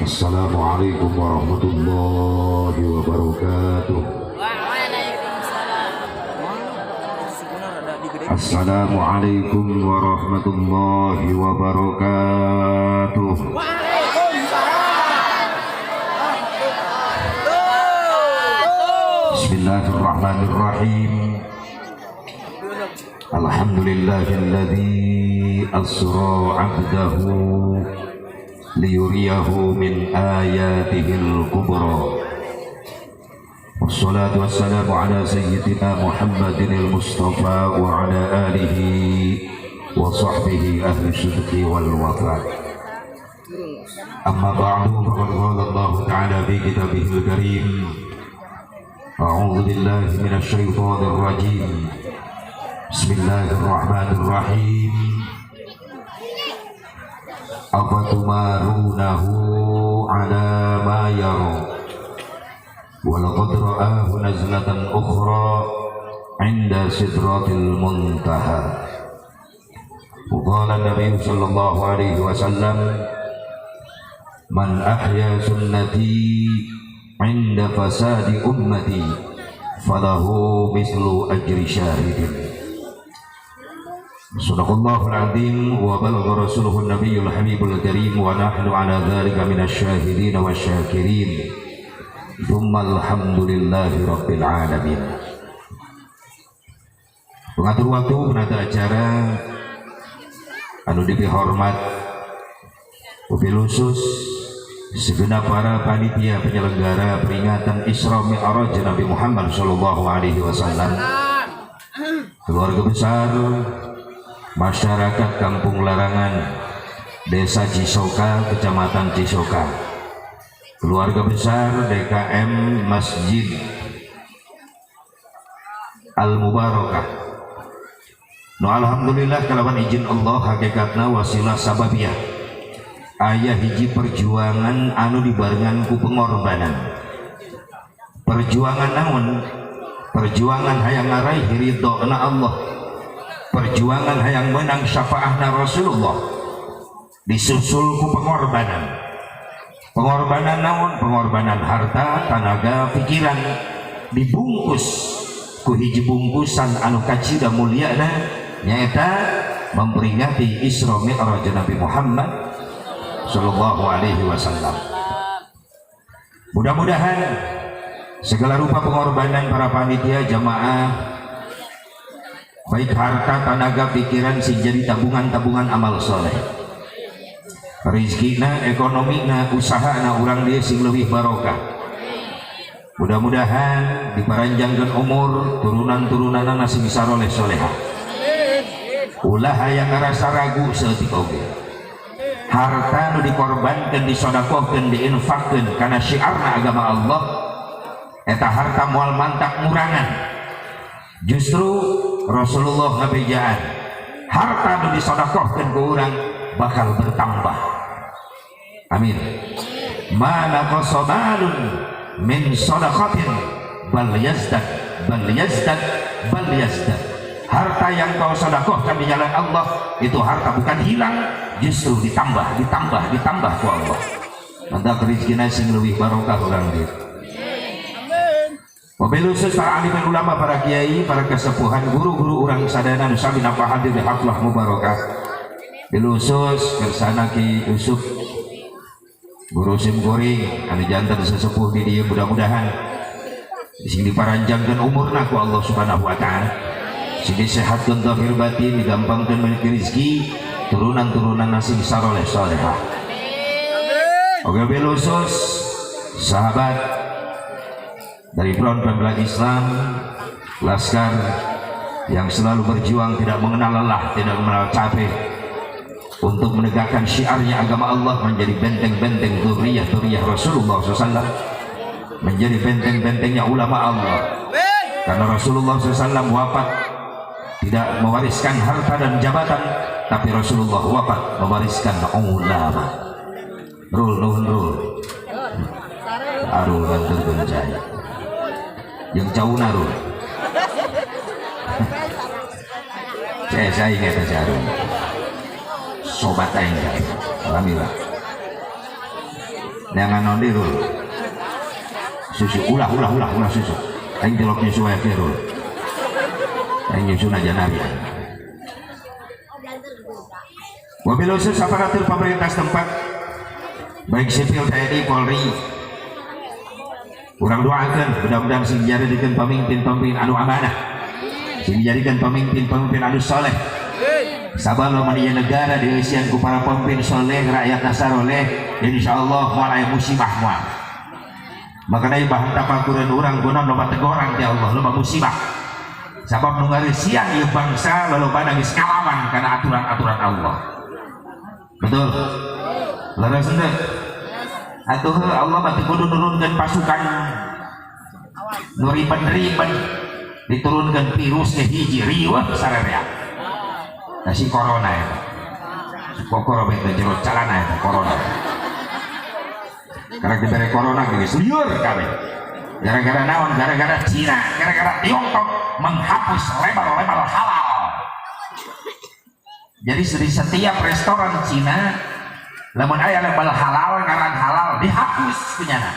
Assalamualaikum warahmatullahi wabarakatuh. Assalamualaikum warahmatullahi wabarakatuh. Bismillahirrahmanirrahim. Alhamdulillahilladzi asra 'abdahu liyuriyahu min ayatihil kubra. Wassalatu wassalamu ala sayyidina Muhammadinil Mustafa wa ala alihi wa sahbihi ahli sidqi wal wafa. Amma ba'du, faqad qala Allah ta'ala fi kitabihil karim. A'udzu billahi minasy syaithanir rajim. Bismillahirrahmanirrahim. Afatumarunahu ala ma yara wa laqad ra'ahu nazlatan ukhra 'inda sidratil muntaha. Qala Nabi sallallahu alaihi wasallam, man ahya sunnati 'inda fasadi ummati falahu mislu ajri syahidin. Sadaqallahul azim wa balagha rasuluhun nabiyyul habibul karim wa nahnu ala dzalika minasy syahidin wasyakirin. Tsumma alhamdulillahi rabbil alamin. Pengatur waktu, penata acara anu dipihormat wabil khusus segenap para panitia penyelenggara peringatan Isra Mi'raj Nabi Muhammad sallallahu alaihi wasallam, keluarga besar masyarakat Kampung Larangan, Desa Cisoka, Kecamatan Cisoka, keluarga besar DKM Masjid Al-Mubarakah. No alhamdulillah kalawan izin Allah hakikatna wasilah sababiyah ayah hiji perjuangan anu dibarengan ku pengorbanan. Perjuangan namun perjuangan hayang ngaraih ridho'na Allah, perjuangan hayang menang syafaatna Rasulullah, disusul ku pengorbanan. Pengorbanan namun pengorbanan harta, tenaga, pikiran, dibungkus ku hiji bungkusan anu kacida mulyana, nyaeta memperingati Isra Mi'raj Nabi Muhammad sallallahu alaihi wasallam. Mudah-mudahan segala rupa pengorbanan para panitia jamaah, baik harta, tenaga, pikiran sing jadi tabungan-tabungan amal soleh, rizkina, ekonomina, usahana urang dia sing lebih barokah. Mudah-mudahan diparanjangkeun umur turunan-turunanna sing saroleh solehah. Ulah hayang ngarasa ragu seeutik oge. Harta nu dikorbankeun, disodakohkeun, diinfakkeun kana syiarna agama Allah, eta harta moal mantak murangan. Justru Rasulullah ngabejaan harta nu disodakohkeun ku urang bakal bertambah. Amin. Mana qasamalun min sadaqatin bal yazdad bal yazdad bal yazdad. Harta yang kau sedekahkan di jalan Allah itu harta bukan hilang, justru ditambah ku Allah. Mantap rezekina sing leuwih barokah urang dieu. Wabil khusus para alim ulama, para kiai, para kesepuhan, guru-guru urang sadayana nu sami napa hadir di haflah mubarakah. Bil khusus kersana Ki Yusuf Guru Sim Goring anu janten sesepuh di dieu, mudah-mudahan sing diparanjangkeun umurna ku Allah Subhanahu wa taala. Sing disehatkeun zahir batin, digampangkeun memiliki rezeki, turunan-turunan sing saroleh salehah. Oke, bil khusus sahabat dari Front Pembela Islam, Laskar yang selalu berjuang, tidak mengenal lelah, tidak mengenal capek untuk menegakkan syiarnya agama Allah, menjadi benteng-benteng dzurriyyah Rasulullah SAW, menjadi benteng-bentengnya ulama Allah. Karena Rasulullah SAW wafat tidak mewariskan harta dan jabatan, tapi Rasulullah wafat mewariskan ulama. Rul arul banter benjaya yang jauh naruh saya ingat jarum sobat aing alhamdulillah. Jangan nondirul susu ulah susu aing telok nyusu wae kerul aing nyusun aja nabi. Wabil khusus aparatur pemerintah setempat baik sipil TNI Polri urang doakeun mudah-mudahan sing dijadikan pemimpin anu amanah, sing dijadikan pemimpin anu soleh. Sabar lo mania negara diisian ku para pemimpin soleh rakyat nasaroleh, insyaallah moal aya musibah moal. Makanya bahan tapakuran orang guna loba tegoran ya Allah loba musibah. Sabab nu ngareusian ieu bangsa loba geus ngalawan karena aturan-aturan Allah. Betul. Leres henteu? Atuh Allah mah kudu nurunkeun pasukan nu riben-riben diturunkeun virus ke hiji riweuh sararea. Si corona eta. Kokoro bete jero calana eta corona. Karena diberi corona geus liur kabeh. Gara-gara naon? Gara-gara Cina, gara-gara Tiongkok menghapus label-label halal. Jadi di setiap restoran Cina lamun aya label halal ngaran halal dihapus punyana.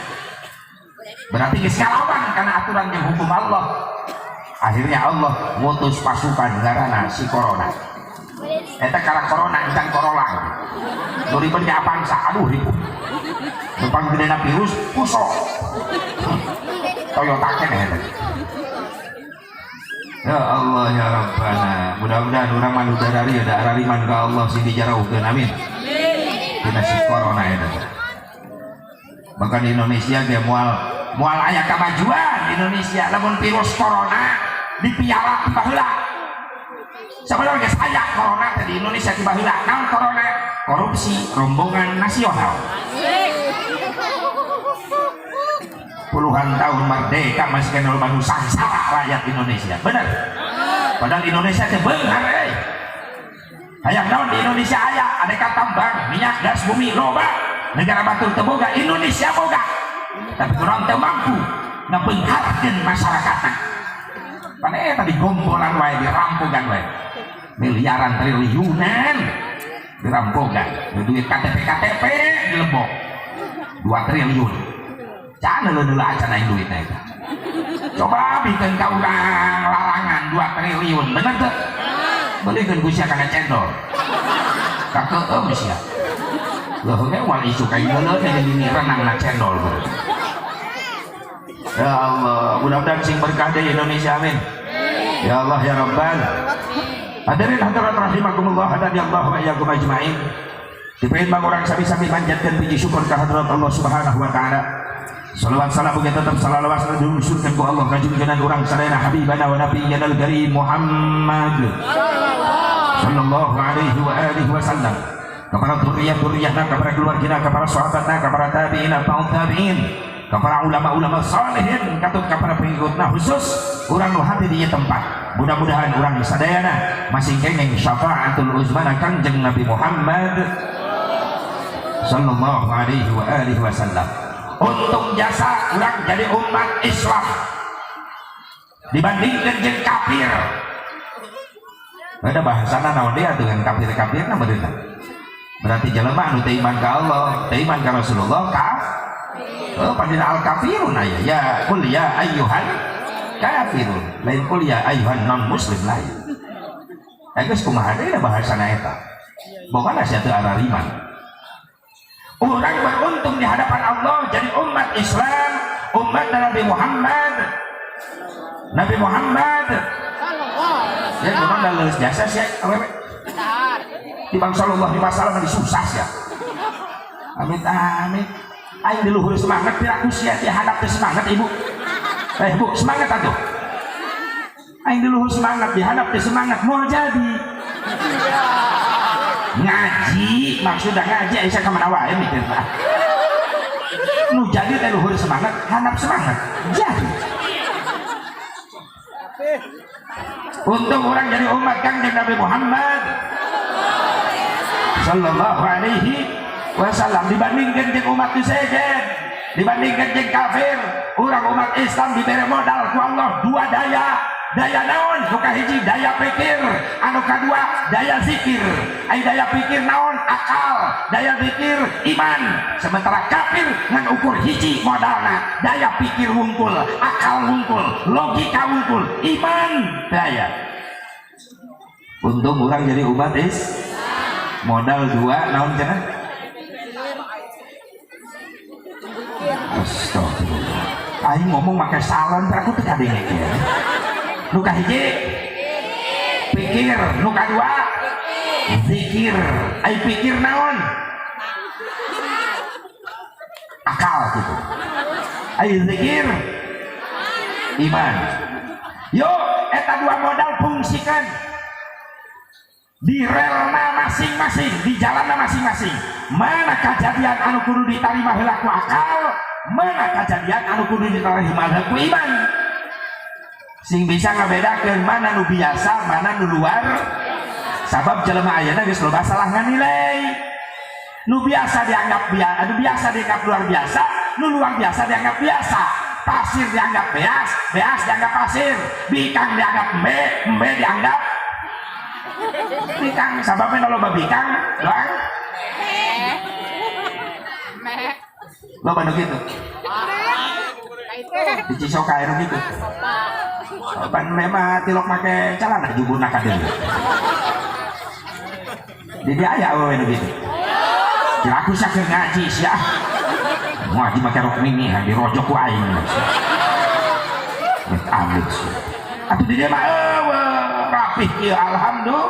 Berarti geus ngalawan karena aturan jeung hukum Allah. Akhirnya Allah ngutus pasukan garana si corona. Eta karena corona encan corona. Nu ribet nya Avanza, aduh ribut. Depan gedena virus pusok. Toyota keneh eta. Ya Allah ya Rabbana, mudah-mudahan urang mah nu dadari da araliman ka Allah sing dijaraukeun amin. Dina si corona eta. Bahkan di Indonesia ge moal aya kemajuan di Indonesia lamun virus corona dipiara baheula. Sebenarnya guys ayak corona di Indonesia di baheula. Naon corona? Korupsi rombongan nasional. Puluhan tahun merdeka masih kenal baru sangsara rakyat Indonesia. Benar? Padahal Indonesia teh beunghar euy. Hayang naon di Indonesia aya aneka tambang, minyak, gas bumi loba. Negara batur teu boga, Indonesia boga. Tapi kurang teu mampu ngabeungharkeun masyarakatna. Pada eta digombolan wae, dirampogan wae. Miliaran triliunan dirampogan. Duit KTP dilebok 2 triliun. Can leuleuh acan aing duitna eta. Coba bikin ka urang lalangan 2 triliun, bener teu? Beulikeun ku sia kana cendol. Kakeueum sia. Leuh ge wal isu ka ieu ini renangna cendol. Ya Allah, mudah-mudahan sing berkah di Indonesia amin. Ya Allah ya Rabbal. Hadirin hadirat rahimakumullah, hadani Allah wa iyyakum ajmain. Dipain bang orang sami-sami manjatkeun puji syukur ka hadrat Allah Subhanahu wa taala. Salawat salam ugi tetep salawat diluncurkeun ku Allah ka junjungan urang sadayana habibana wa nabiyyana al-karim Muhammad sallallahu alaihi wa alihi wasallam. Kepada dzurriyyah-dzurriyyahna, kepada keluargana, kepada sahabatna, kepada tabi'in, tabi'ut tabi'in, kepada ulama-ulama salihin, kepada pengikutna khusus urang nu hati di tempat. Mudah-mudahan urang sadayana masih kenging syafaatul uzmana Kangjeng Nabi Muhammad sallallahu alaihi wa alihi wasallam. Untuk jasa urang jadi umat Islam dibandingkan jeung kafir. Ada bahasana naon dia dengan kafir-kafir na beunang. Berarti jelema anu teu iman ka Allah, teu iman ka Rasulullah padina al-kafirun aya ya qul ya ayyuhal kafirun lain qul ya ayyuhan non muslim lain. Geus kumaha deui bahasana eta? Bogana sia teu arariman. Orang beruntung di hadapan Allah jadi umat Islam, umat Nabi Muhammad. Nabi Muhammad. Ya kumaha da leus jasa sia awewe. Di bang sallallahu alaihi wasallam disusah sia. Amit amit. Aing di luhur semangat piraku sia di hadap teh semangat ibu. Bu, semangat atuh. Aing di luhur semangat di hadap teh semangat moal jadi. Ngaji maksudnya ngaji aisyah kemana wae mikir mah nu jadi teh luhur semangat handap semangat jadi untuk orang jadi umat Kangjeng Nabi Muhammad sallallahu alaihi wasallam dibandingkan jeung umat disegen, dibandingkan jeung kafir. Urang umat Islam diberi modal ku Allah 2 daya daya naon? Nu kahiji daya pikir, anu kadua daya zikir. Ai daya pikir naon? Akal. Daya zikir iman. Sementara kafir ngan ukur hiji modalna, daya pikir wungkul, akal wungkul, logika wungkul, iman daya. Untung orang jadi umat modal dua naon cenah? Astagfirullah. Aing ngomong pakai salon aku teh kadenge ya. Nu kahiji pikir, nu kadua zikir. Ai pikir naon? Akal gitu. Ai zikir iman. Yo eta dua modal fungsikeun di relna masing-masing, di jalanna masing-masing. Mana kejadian anu kudu ditarima heula ku akal, mana kejadian anu kudu ditarima heula ku iman. Sing bisa ngabedakeun mana nu biasa, mana nu luar. Sabab jelema ayeuna geus loba salah nganilai. Nu biasa dianggap biasa, anu biasa dianggap luar biasa, nu luar biasa dianggap biasa. Pasir dianggap beas, beas dianggap pasir. Bikang dianggap embe, embe dianggap bikang. Sababnya kalau babikang doang lo bandung gitu di Cisoka itu gitu pan memang tilok make celana jubuna kadeu di dia aya we gitu kira aku sakeur ngaji sia ngaji make rok mini di rojok ku aing wes abis atuh di dia mah rapih kieu alhamdulillah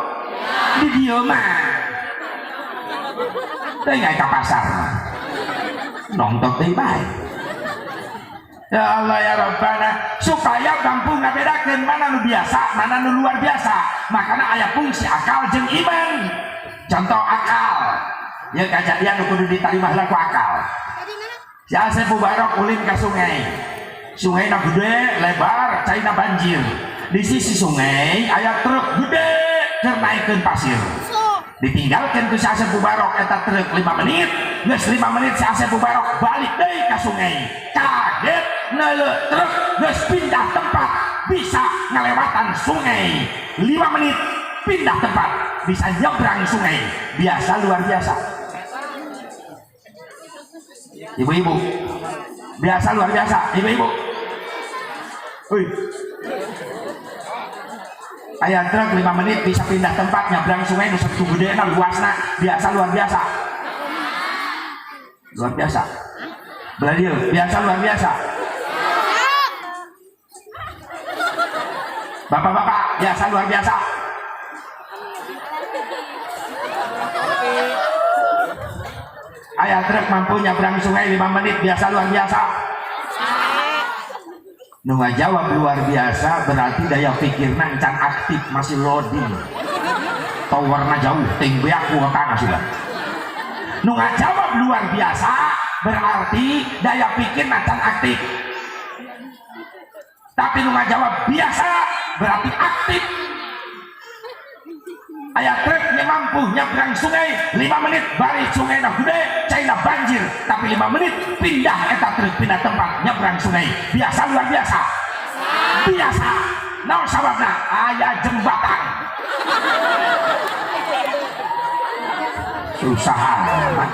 di dia mah teh ngai ka pasar nonton teh bae. Ya Allah ya Rabbana, supaya mampu ngabedakeun mana nu biasa mana nu luar biasa. Makanya aya fungsi akal jeung iman. Contoh akal ya kejadian nu kudu ditarima heula ku akal. Si Asep Mubarok ulin ka sungai. Sungai na gede lebar caina banjir. Di sisi sungai aya truk gede keur naikeun pasir. Ditinggalkan ke si Asep Mubarok eta truk 5 menit, geus 5 menit si Asep Mubarok balik deui ka sungai. Kaget neuleuh truk geus pindah tempat, bisa ngelewatan sungai. 5 menit pindah tempat, bisa nyebrang sungai. Biasa luar biasa. Ibu-ibu, biasa luar biasa. Ibu-ibu, aya truk 5 menit bisa pindah tempat nyebrang sungai nu sakitu gedena luasna, biasa luar biasa. Luar biasa. Beladir, biasa luar biasa. Bapak-bapak, biasa luar biasa. Aya truk mampu nyebrang sungai 5 menit, biasa luar biasa. Nu ngajawab luar biasa berarti daya pikirna encan aktif, masih loading. Towerna jauh, ting beak ku kana sudah. Nu ngajawab luar biasa berarti daya pikirna encan aktif. Tapi nu ngajawab biasa berarti aktif. Aya truk nya mampu nyebrang sungai 5 menit bari sungai na gede caina banjir, tapi 5 menit pindah eta truk pindah tempat nyebrang sungai. Biasa luar biasa. Biasa. Naon sababna? Aya jembatan. Susah amat.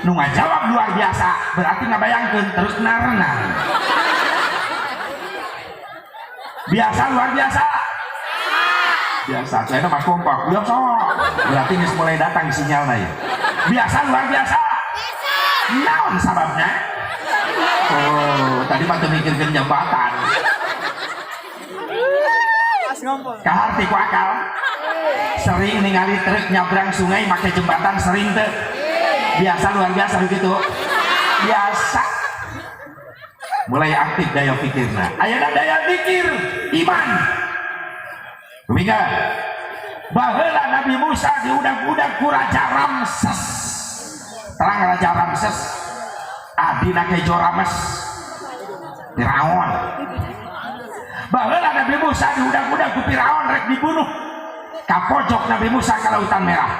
Nu ngajawab luar biasa berarti ngabayangkeun terus narenang. Biasa luar biasa. Biasa, saya nama kompak, biasa. Berarti ini mulai datang sinyalnya ya. Biasa luar biasa. Naon sababnya? Oh, tadi mah mikirkeun jembatan. Kaharti ku akal. Sering ningali truk nyabrang sungai make jembatan sering teh. Biasa luar biasa begitu. Biasa. Mulai aktif daya pikirna. Aya daya pikir iman. Demikian baheula Nabi Musa diudag-udag ku Raja Ramses. Terang Raja Ramses adina ke Jorames Firaun. Baheula Nabi Musa diudag-udag ku Firaun rek dibunuh. Ka pojok Nabi Musa ka Lautan Merah.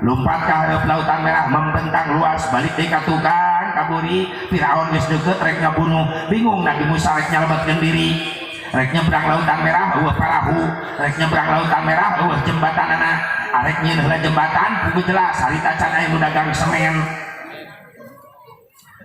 Lompat ka hareup Lautan Merah membentang luas balik deui ka tukang kaburi. Firaun geus deukeut rek ngabunuh. Bingung Nabi Musa rek nyalametkeun diri. rek nyebrang lautan merah perahu, rek nyebrang lautan merah jembatan anak, arek nyeuneuh jembatan pugu jelas harita can aya nu dagang semen.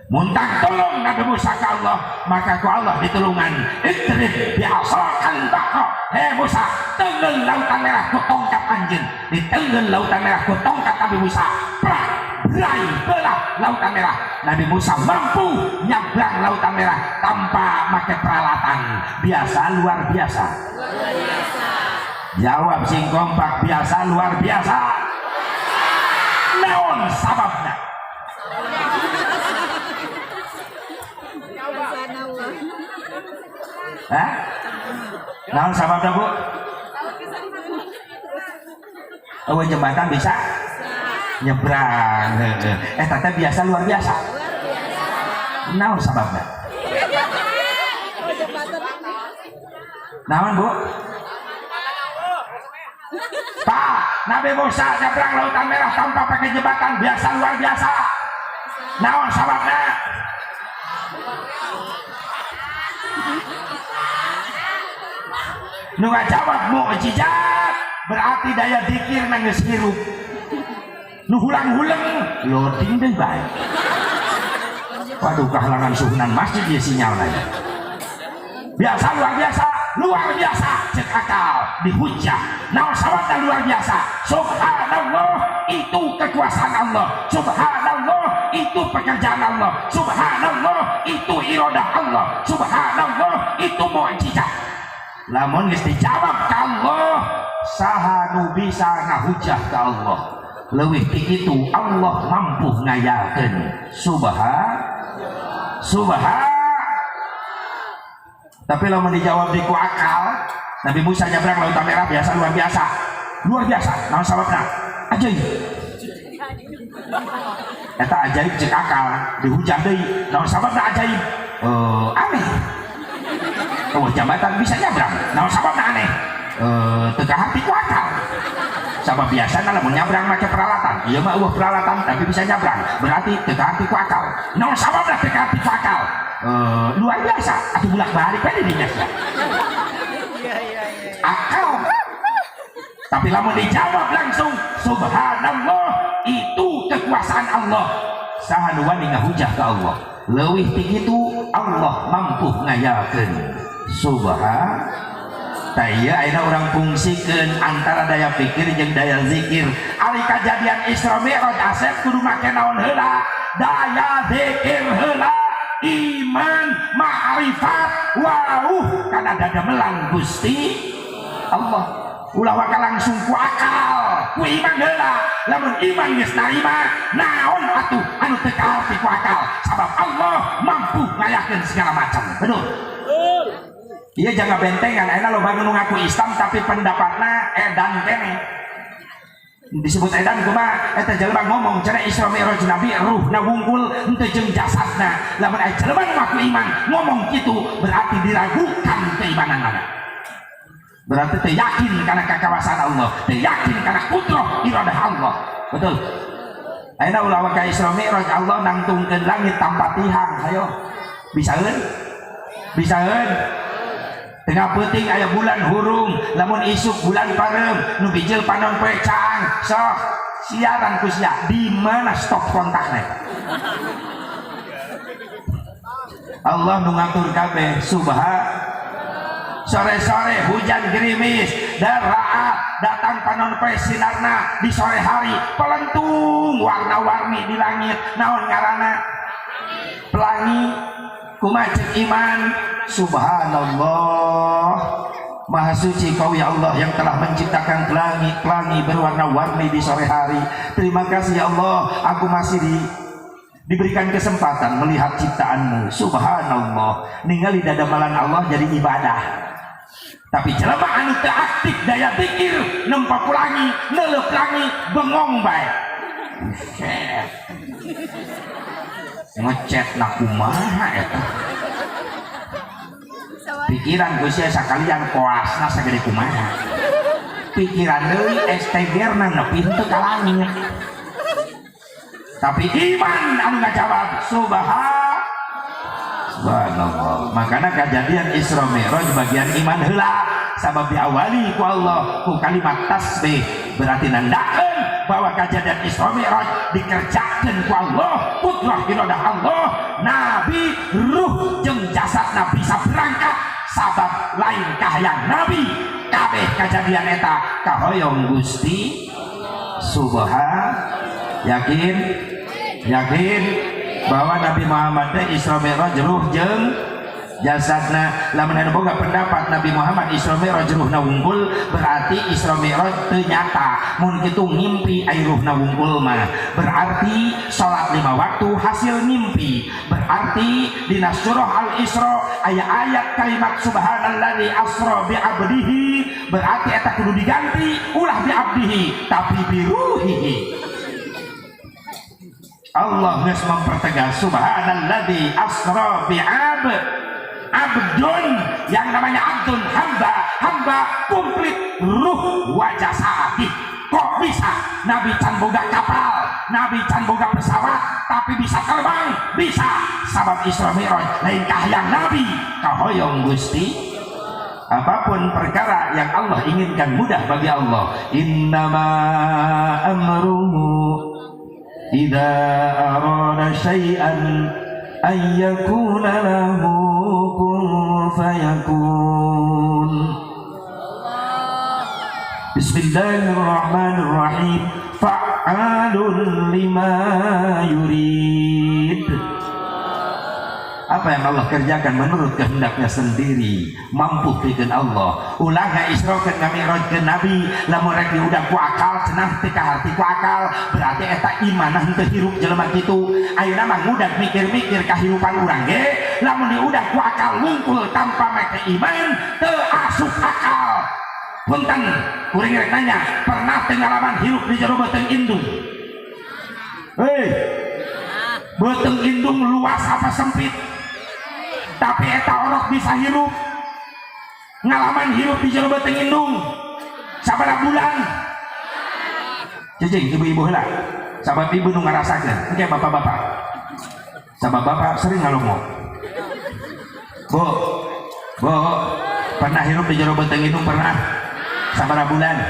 Muntang tolong Nabi Musa ke Allah, maka ku Allah ditulungan. Idrib bi'asakal bahra. Musa, tenggel lautan merah ku tongkat anjeun. Ditenggel lautan merah ku tongkat Nabi Musa. Prak, berai belah lautan merah. Nabi Musa mampu nyabrang lautan merah tanpa pakai peralatan. Biasa luar biasa. Luar biasa. Jawab sing kompak, biasa luar biasa. Naon sababna? Hah? Naon sababna Bu? Jembatan bisa nyebrang. Tata biasa luar biasa. Naon sababna? Naon Bu? Pak, Nabi Musa nyebrang lautan merah tanpa pakai jembatan, biasa luar biasa. Naon sababna? Nu ngajawab mukjizat berarti daya zikir nangis hirup. Nu hulang-hulang loading deui bae. Waduh kahalangan suhunan masjid dia sinyal aja. Biasa luar biasa cek akal dihujah. Naon sababna luar biasa? Subhanallah, itu kekuasaan Allah. Subhanallah, itu pekerjaan Allah. Subhanallah, itu iradah Allah. Subhanallah, itu mukjizat. Lamun geus dijawab ka Allah, saha nu bisa ngahujah ka Allah. Leuwih ti kitu Allah mampu ngayakeun. Subhan. Tapi lamun dijawab di ku akal, Nabi Musa nyabrang lautan merah biasa luar biasa. Luar biasa. Naon sababna? Ajaib. Eta ajaib cek akal, dihujah deui. Naon sababna ajaib? Aneh. Jambatan bisa nyabrang. Naon sababna aneh? Teu kahati ku akal. Sabab biasana lamun nyabrang make peralatan. Ieu mah peralatan tapi bisa nyabrang. Berarti teu kahati ku akal. Naon sababna teu kahati ku akal? Luar biasa. Atuh bulak-balik bae di dinas. Akal. Tapi lamun dijawab langsung subhanallah, itu kekuasaan Allah. Saha nu wani ngahujah ka Allah. Leuwih ti kitu Allah mampu ngayakeun. Subhan. Taya ayeuna urang fungsikeun antara daya pikir jeung daya zikir. Ari kajadian Isra Mi'raj Asep kudu make naon heula? Daya zikir heula. Iman, ma'rifat, wauh kana dada melang Gusti Allah. Ulah waka langsung ku akal, ku iman heula. Lamun iman geus narima, naon atuh anu teu kaharti ku akal? Sabab Allah mampu ngayakeun segala macam. Betul? Iya jangan bentengan, ayeuna loba nu ngaku Islam tapi pendapatna edan kene. Disebut edan kumaha? Eta jelema ngomong cenah Isra Mi'raj Nabi ruhna wungkul henteu jeung jasadna. Lamun aya jelema nu ngaku iman ngomong kitu berarti diragukan keimananna. Berarti teu yakin kana kekuasaan Allah, teu yakin kana kudrah iradah Allah. Betul? Ayeuna ulah ka Isra Mi'raj Allah nangtungkeun langit tanpa tihang, hayo. Bisaeun? Bisaeun? Tengah penting aya bulan hurung, lamun isuk bulan parem, nu bijil panon pecang, sok siaran ku sia, di mana stop kontaknya? Allah nu ngatur kabeh, subhan. Sore-sore hujan gerimis, daraat datang panon poe sinarna di sore hari, pelentung warna-warni di langit, naon ngaranna? Pelangi. Kumaha cek iman? Subhanallah, maha suci kau ya Allah yang telah menciptakan pelangi berwarna-warni di sore hari. Terima kasih ya Allah, aku masih diberikan kesempatan melihat ciptaanmu. Subhanallah, ningali dadamalan Allah jadi ibadah. Tapi jelema anu teu aktif daya pikir nempa pelangi, neuleuh pelangi, bengong bae. Ngecet na kumaha eta? Pikiran gue sih sakalian koasna sagede kumaha. Pikiran deui STG-na nepi teu ka langit. Tapi iman anu ngajawab subhan. subhanallah. Makanya kejadian Isra Mi'raj bagian iman heula sabab diawali ku Allah ku kalimat tasbih, berarti nandakeun bahwa kejadian Isra Mi'raj dikerjakeun ku Allah, putrah iradah Allah. Nabi ruh jeung jasadna bisa berangkat sabab lain kahayang Nabi. Kabeh kejadian eta kahoyong Gusti Subhan. Yakin bahwa Nabi Muhammad Isra Mi'raj ruh jeung jasadna. Lamun anu boga pendapat Nabi Muhammad Isra Mi'raj ruhna wungkul, berarti Isra Mi'raj teu nyata. Mun kitu ngimpi ai ruhna wungkul mah berarti salat 5 waktu hasil ngimpi. Berarti dina surah Al-Isra aya ayat kalimat subhanalladzi asra bi abdihi, berarti eta kudu diganti ulah bi abdihi tapi bi ruhihi. Allah geus mempertegas subhanalladzi asra bi abdun, yang namanya abdun hamba komplit ruh wa jasadi. Kok bisa Nabi can boga kapal, Nabi can boga pesawat tapi bisa terbang? Bisa sabab Isra Mi'raj lain kahayang Nabi kahoyong Gusti. Apapun perkara yang Allah inginkan mudah bagi Allah. Innama amruhu idza arada syai'an ay yakuna lahu kun fayakun. Bismillahirrahmanirrahim. Fa'alun lima yurid. Apa yang Allah kerjakan menurut kehendaknya sendiri, mampu bikin Allah. Ulah ngaisrokeun ngami'rajkeun Nabi lamun rek diudag ku akal cenah teu kaharti ku akal, berarti eta imanah teu hirup jelema kitu. Ayeuna mah ngudag mikir-mikir kahirupan urang ge, lamun diudag ku akal wungkul tanpa make iman teu asup akal. Punten kuring rek nanya, pernah teu ngalaman hirup di jero beuteung indung? Beuteung indung luas apa sempit? Tapi eta orok bisa hirup, ngalaman hirup di jero beuteung indung sabaraha bulan? Cicing ibu-ibu heula, sabab ibu nu ngarasakeun, engke bapak-bapak. Sabab bapak sering ngalongok. Bu, pernah hirup di jero beuteung indung pernah? Sabaraha bulan?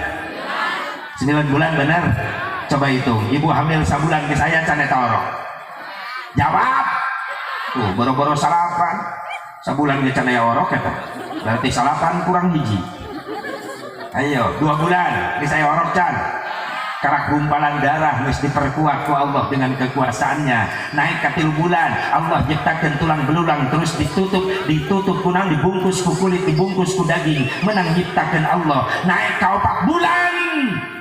9 bulan bener? Coba hitung, ibu hamil sabulan ke saya can eta orok. Jawab. Boro-boro salapan sabulan ge can aya orok eta, berarti salapan kurang hiji. Ayo 2 bulan geus aya orok can. Karak gumpalan darah geus diperkuat ku Allah dengan kekuasaannya. Naik ka 3 bulan Allah ciptakeun tulang belulang terus ditutup kunang, dibungkus ku kulit, dibungkus ku daging, menang ciptakeun Allah. Naik ka 4 bulan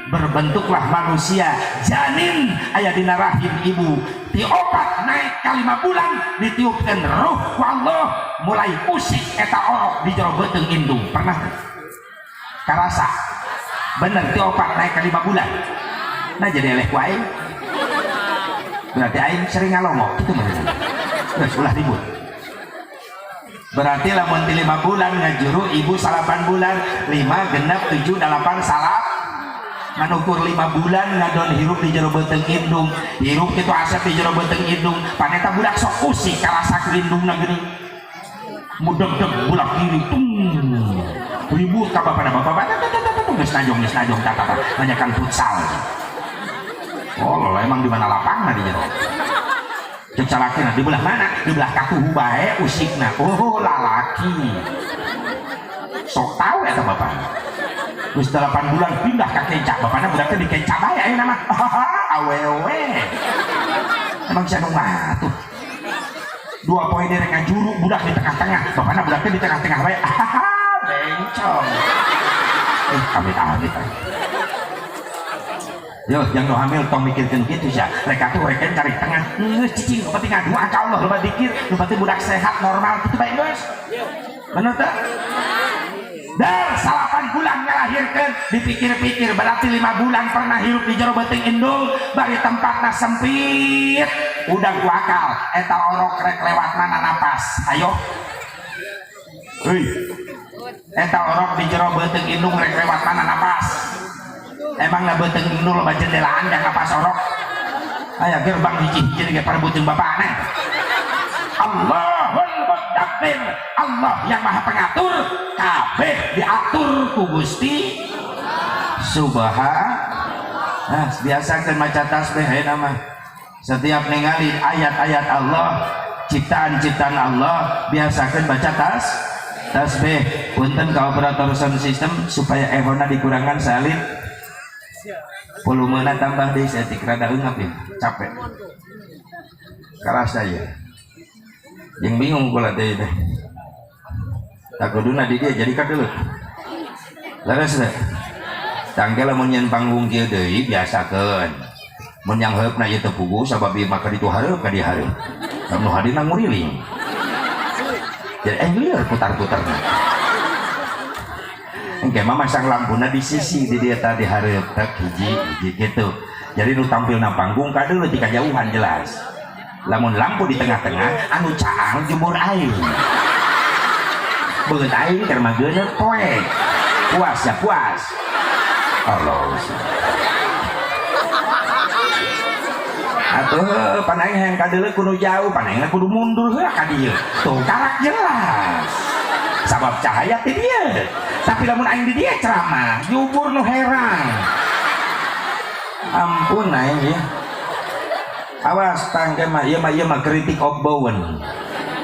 berbentuklah manusia janin aya dina rahim ibu. Ti 4 naik ka 5 bulan ditiupkeun ruh ku Allah, mulai usik eta orok di jero beuteung indung. Pernah karasa bener ti 4 naik ka 5 bulan? Nah jadi eleh ku aing, berarti aing sering ngalongok gitu mah. Geus ulah ribut. Berarti lamun ti 5 bulan ngajuru ibu 8 bulan, 5 genep 7 8 salap nganukur 5 bulan ngadon hirup di jero beuteung indung. Hirup kitu asep di jero beuteung indung, paneta budak sok usik karasa lindungna geuning. Mudeg-deg budak kiri tung. Ribut ka bapak-bapak. Geus najong tata nanyakan futsal. Oh, emang di mana lapangna di jero? Cek salakina di belah mana? Di belah kakuhu bae usikna. Oh, lalaki. Sok tahu eta bapak. Terus 8 bulan pindah ke kecap, bapaknya budaknya di kecap aja ya nama. Awewe. Emang bisa dong tuh. 2 poin dari ngajuru budak di tengah-tengah, bapaknya budaknya di tengah-tengah bae. Bencong. Amit-amit. Yo, yang no hamil tong mikirkeun kitu sia. Reka tuh reken cari tengah. Geus cicing penting ngadu ka Allah loba dikir, nu penting budak sehat normal kitu bae geus. Bener teh? Dar 8 bulan ngalahirkeun, dipikir-pikir berarti 5 bulan pernah hirup di jero beuteung indung, bari tempatna sempit. Udah ku akal, eta orok rek lewat mana napas. Ayo. Eta orok di jero beuteung indung rek lewat mana napas. Emangna beuteung indung loba jendelaan yang napas orok. Aya gerbang hiji-hiji ge parebut jeung bapana. Allah Allahul Mudabbir, Allah yang maha pengatur, kabeh diatur ku Gusti Subhanahu. Nah, biasakan maca tasbih nama. Setiap ningali ayat-ayat Allah, ciptaan-ciptaan Allah, biasakan baca tasbih. Punten ka operator sound system supaya ehona dikurangan salin. Volumena tambah deh, saya rada eungap ya, capek. Kalah saya. Yang bingung kula teh. Takuduna di dia jadi kadeuleuk. Laras teh. Tanggal lamun nyen panggung kieu deui biasakeun. Mun yang heupna ieu teu pugu sabab ieu maka ditu hareup ka dieu hareup. Lamun hadina nguriling. Jadi lieur putar-putarna. Engke mah masang lampuna di sisi di dia tadi hareup tak hiji gitu. Jadi nu tampilna panggung kadeuleut di kajauhan jelas. Lamun lampu di tengah-tengah anu caang jemur air. Beut air keur mah geuneuh poek. Puas ya puas. Allah. Atuh panai yang kadeuleuk kudu jauh, panai kudu mundur heula ka dieu. Tuh karak jelas. Sabab cahaya ti dieu. Tapi lamun aing di dieu ceramah, jubur nu heran. Ampun aing ya. Awas tangke mah ieu mah kritik obbowen.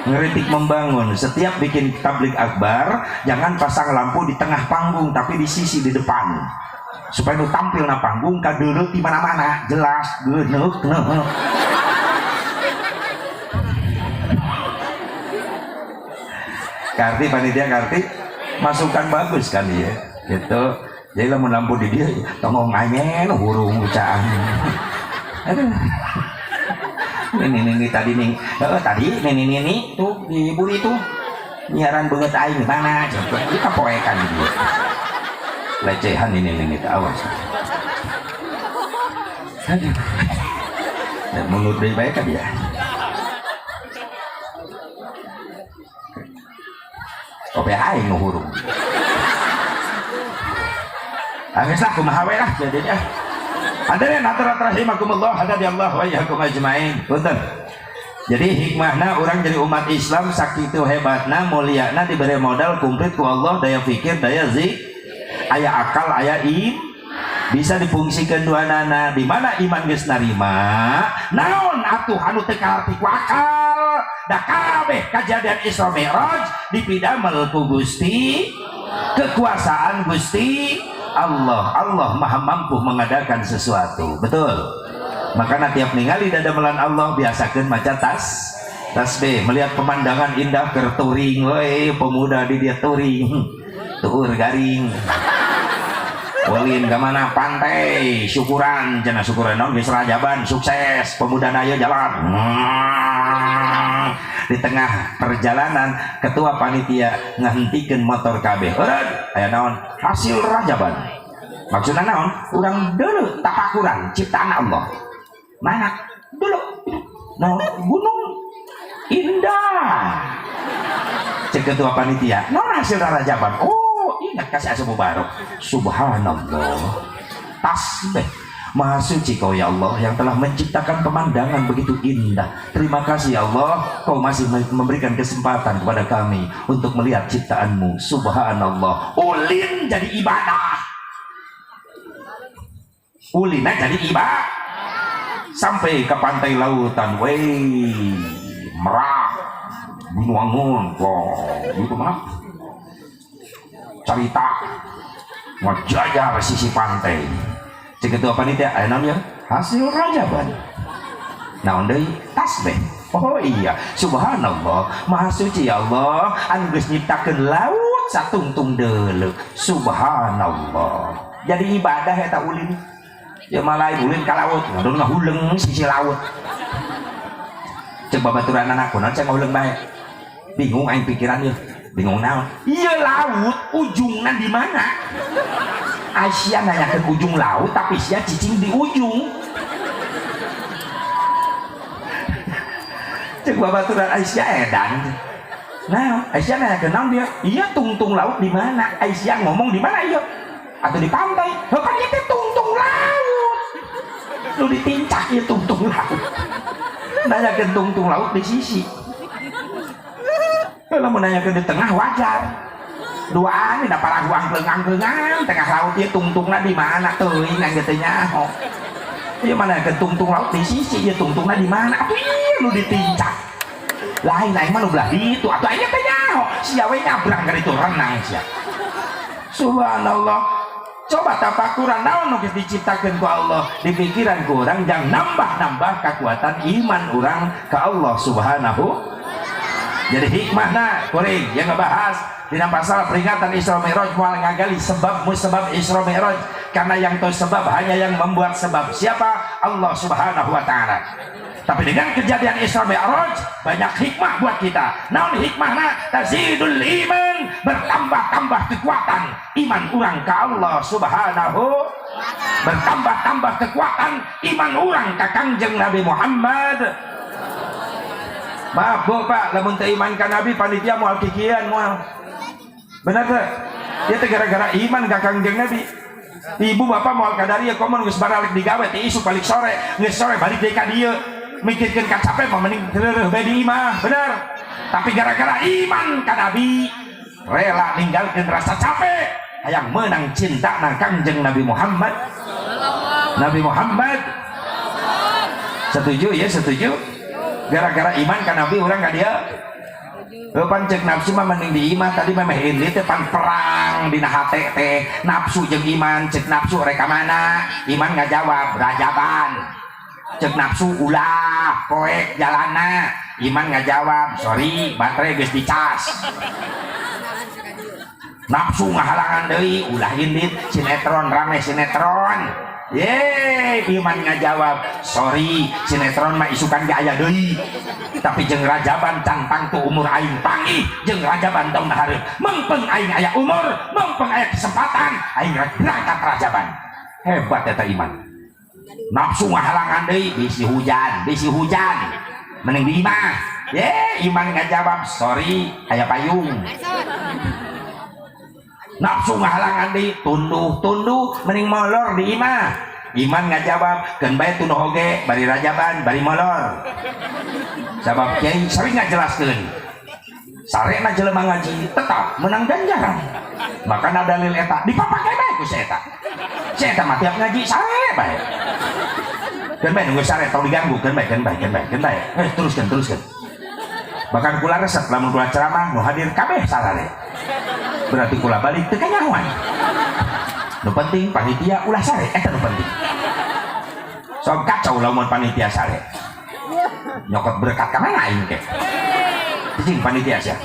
Ngeritik membangun. Setiap bikin tablik akbar jangan pasang lampu di tengah panggung tapi di sisi di depan. Supaya nu tampil na panggung kadeuleuk di mana-mana jelas geuneuk. Karti panitia karti masukan bagus kan ya gitu. Jadi lamun lampu di dia tongong anyen hurung ucaan. Aduh. Ini tadi nih tadi ini tuh di buri tuh nyiaran banget aing mana coba kita poekan dia. Lecehan ini awas. Aduh. Dan mulut dari baik kan dia. Oke aing nguhurung. Angeslah kumaha we lah jadinya. Hadirin hadirat rahimakumullah, hadani Allah wa iyyakum ajmain. Punten. Jadi hikmahna orang jadi umat Islam sakitu hebatna muliana diberi modal komplit ku Allah, daya pikir daya aya akal aya bisa difungsikan dua nana di mana iman geus narima naon atuh anu teu kalarti ku akal da kabeh kajadian Isra Mi'raj dipidamel ku Gusti kekuasaan Gusti Allah maha mampu mengadakan sesuatu betul. Makanya tiap ningali dadamelan Allah biasakeun maca tasbih melihat pemandangan indah keur touring we pemuda di dia touring tuur garing walin ke mana pantai syukuran cenah syukuran naon geus rajaban sukses pemuda naya jalan di tengah perjalanan ketua panitia ngahentikeun motor kabeh eureun aya naon hasil rajaban maksudna naon urang deuleu tapakuran ciptaan Allah mana dulu naon gunung indah cek ketua panitia naon hasil rajaban ingat kasih asa mubarak subhanallah tasbih maha suci kau ya Allah yang telah menciptakan pemandangan begitu indah. Terima kasih ya Allah kau masih memberikan kesempatan kepada kami untuk melihat ciptaanmu. Subhanallah. Ulin jadi ibadah, ulina jadi ibadah sampai ke pantai lautan Merak Bunuangun gitu mah cerita ngajajar sisi pantai cek ketua panitia namanya hasil rajaban naon deui tasbih. Oh iya subhanallah maha suci ya Allah anu geus nyiptakeun laut satungtung deuleu subhanallah jadi ibadah eta ulin ya malai ulin ka laut ngadon ngahuleng sisi laut cek babaturan anakku naon cek ngahuleng bae bingung aing pikiran ieu bingung naon ieu laut ujungna di mana Aisyah nanya ke ujung laut tapi sia cicing di ujung cek babaturan Aisyah edan nah Aisyah nanya ke naon dia iya tungtung laut di mana Aisyah ngomong di mana iya atau di pantai kan itu tungtung laut lu ditincak ya tungtung laut nanya ke tungtung laut di sisi kalau menanyakan di tengah wajar duaan ini para angkleng-angklengan tengah laut ya tungtungna di mana tuh yang getenya ya mana ke tungtung laut di sisi ya tungtungna di mana apa lu ditincak lain mah lu belah itu atau aja tanya siawe nyabrang dari itu renang siap subhanallah coba tafakuran naon nu geus diciptakeun ku Allah di pikiran ku urang jang nambah-nambah kekuatan iman urang ka Allah subhanahu. Jadi hikmahna kuring yang ngebahas dina pasal peringatan Isra Mi'raj moal ngagali sebab musabab Isra Mi'raj karena yang tahu sebab hanya yang membuat sebab siapa Allah subhanahu wa ta'ala. Tapi dengan kejadian Isra Mi'raj banyak hikmah buat kita. Naon hikmahna tazidul iman, bertambah-tambah kekuatan iman urang ka Allah subhanahu, bertambah-tambah kekuatan iman urang ka Kangjeng Nabi Muhammad. Maaf bu pak, lamun teu iman ka Nabi panitia moal kikian moal. Benar teh? Dia teh gara-gara iman ka Kangjeng Nabi. Ibu bapak moal ka dari komun geus baralik digawe teh isu balik sore, geus sore balik deui ka dieu. Mikirkeun ka capek mah mending tereureum bae di imah, bener. Tapi gara-gara iman ka Nabi, rela ninggalkeun rasa capek, hayang menang cinta nang Kangjeng Nabi Muhammad. Nabi Muhammad. Setuju ya, setuju? Gara-gara iman ka Nabi urang ka dia. Pan cek nafsu mah mending di imah tadi mah ini teh pan perang dina hate teh nafsu jeung iman cek nafsu rek ka mana? Iman ngajawab rajaban. Cek nafsu ulah poek jalanna. Iman ngajawab sorry baterai geus dicas. Nafsu ngahalangan deui ulah indit sinetron rame sinetron. Yeay, iman ngajawab sorry sinetron mah isukan ge aya deui. Tapi jeung rajaban cantang tu umur aing panggih jeung rajaban tong hareup mengpeng aing aya umur mengpeng aya kesempatan aing berangkat rajaban. Hebat eta iman. Nafsu ngahalangan deui bisi hujan mending di imah. Yeay, iman ngajawab sorry aya payung. Nafsu ngahalangan deui tunduh mending molor di imah. Iman ngajawab keun bae tunduh oge bari rajaban bari molor. Sabab kiai sering ngajelaskeun sarena jelema ngaji tetap menang ganjaran. Maka dalil eta dipapake bae ku si eta. Si eta mah tiap ngaji sare bae. Keun bae nunggu sare tong diganggu keun bae. Teruskeun. Bahkan kula resep lamun kula ceramah nu hadir kabeh sarare. Berarti kula balik teu kanyahoan. Nu penting panitia ulah sare eta nu penting. Sok kacau lamun panitia sare. Nyokot berkat ka mana aing teh? Cicing panitia sia.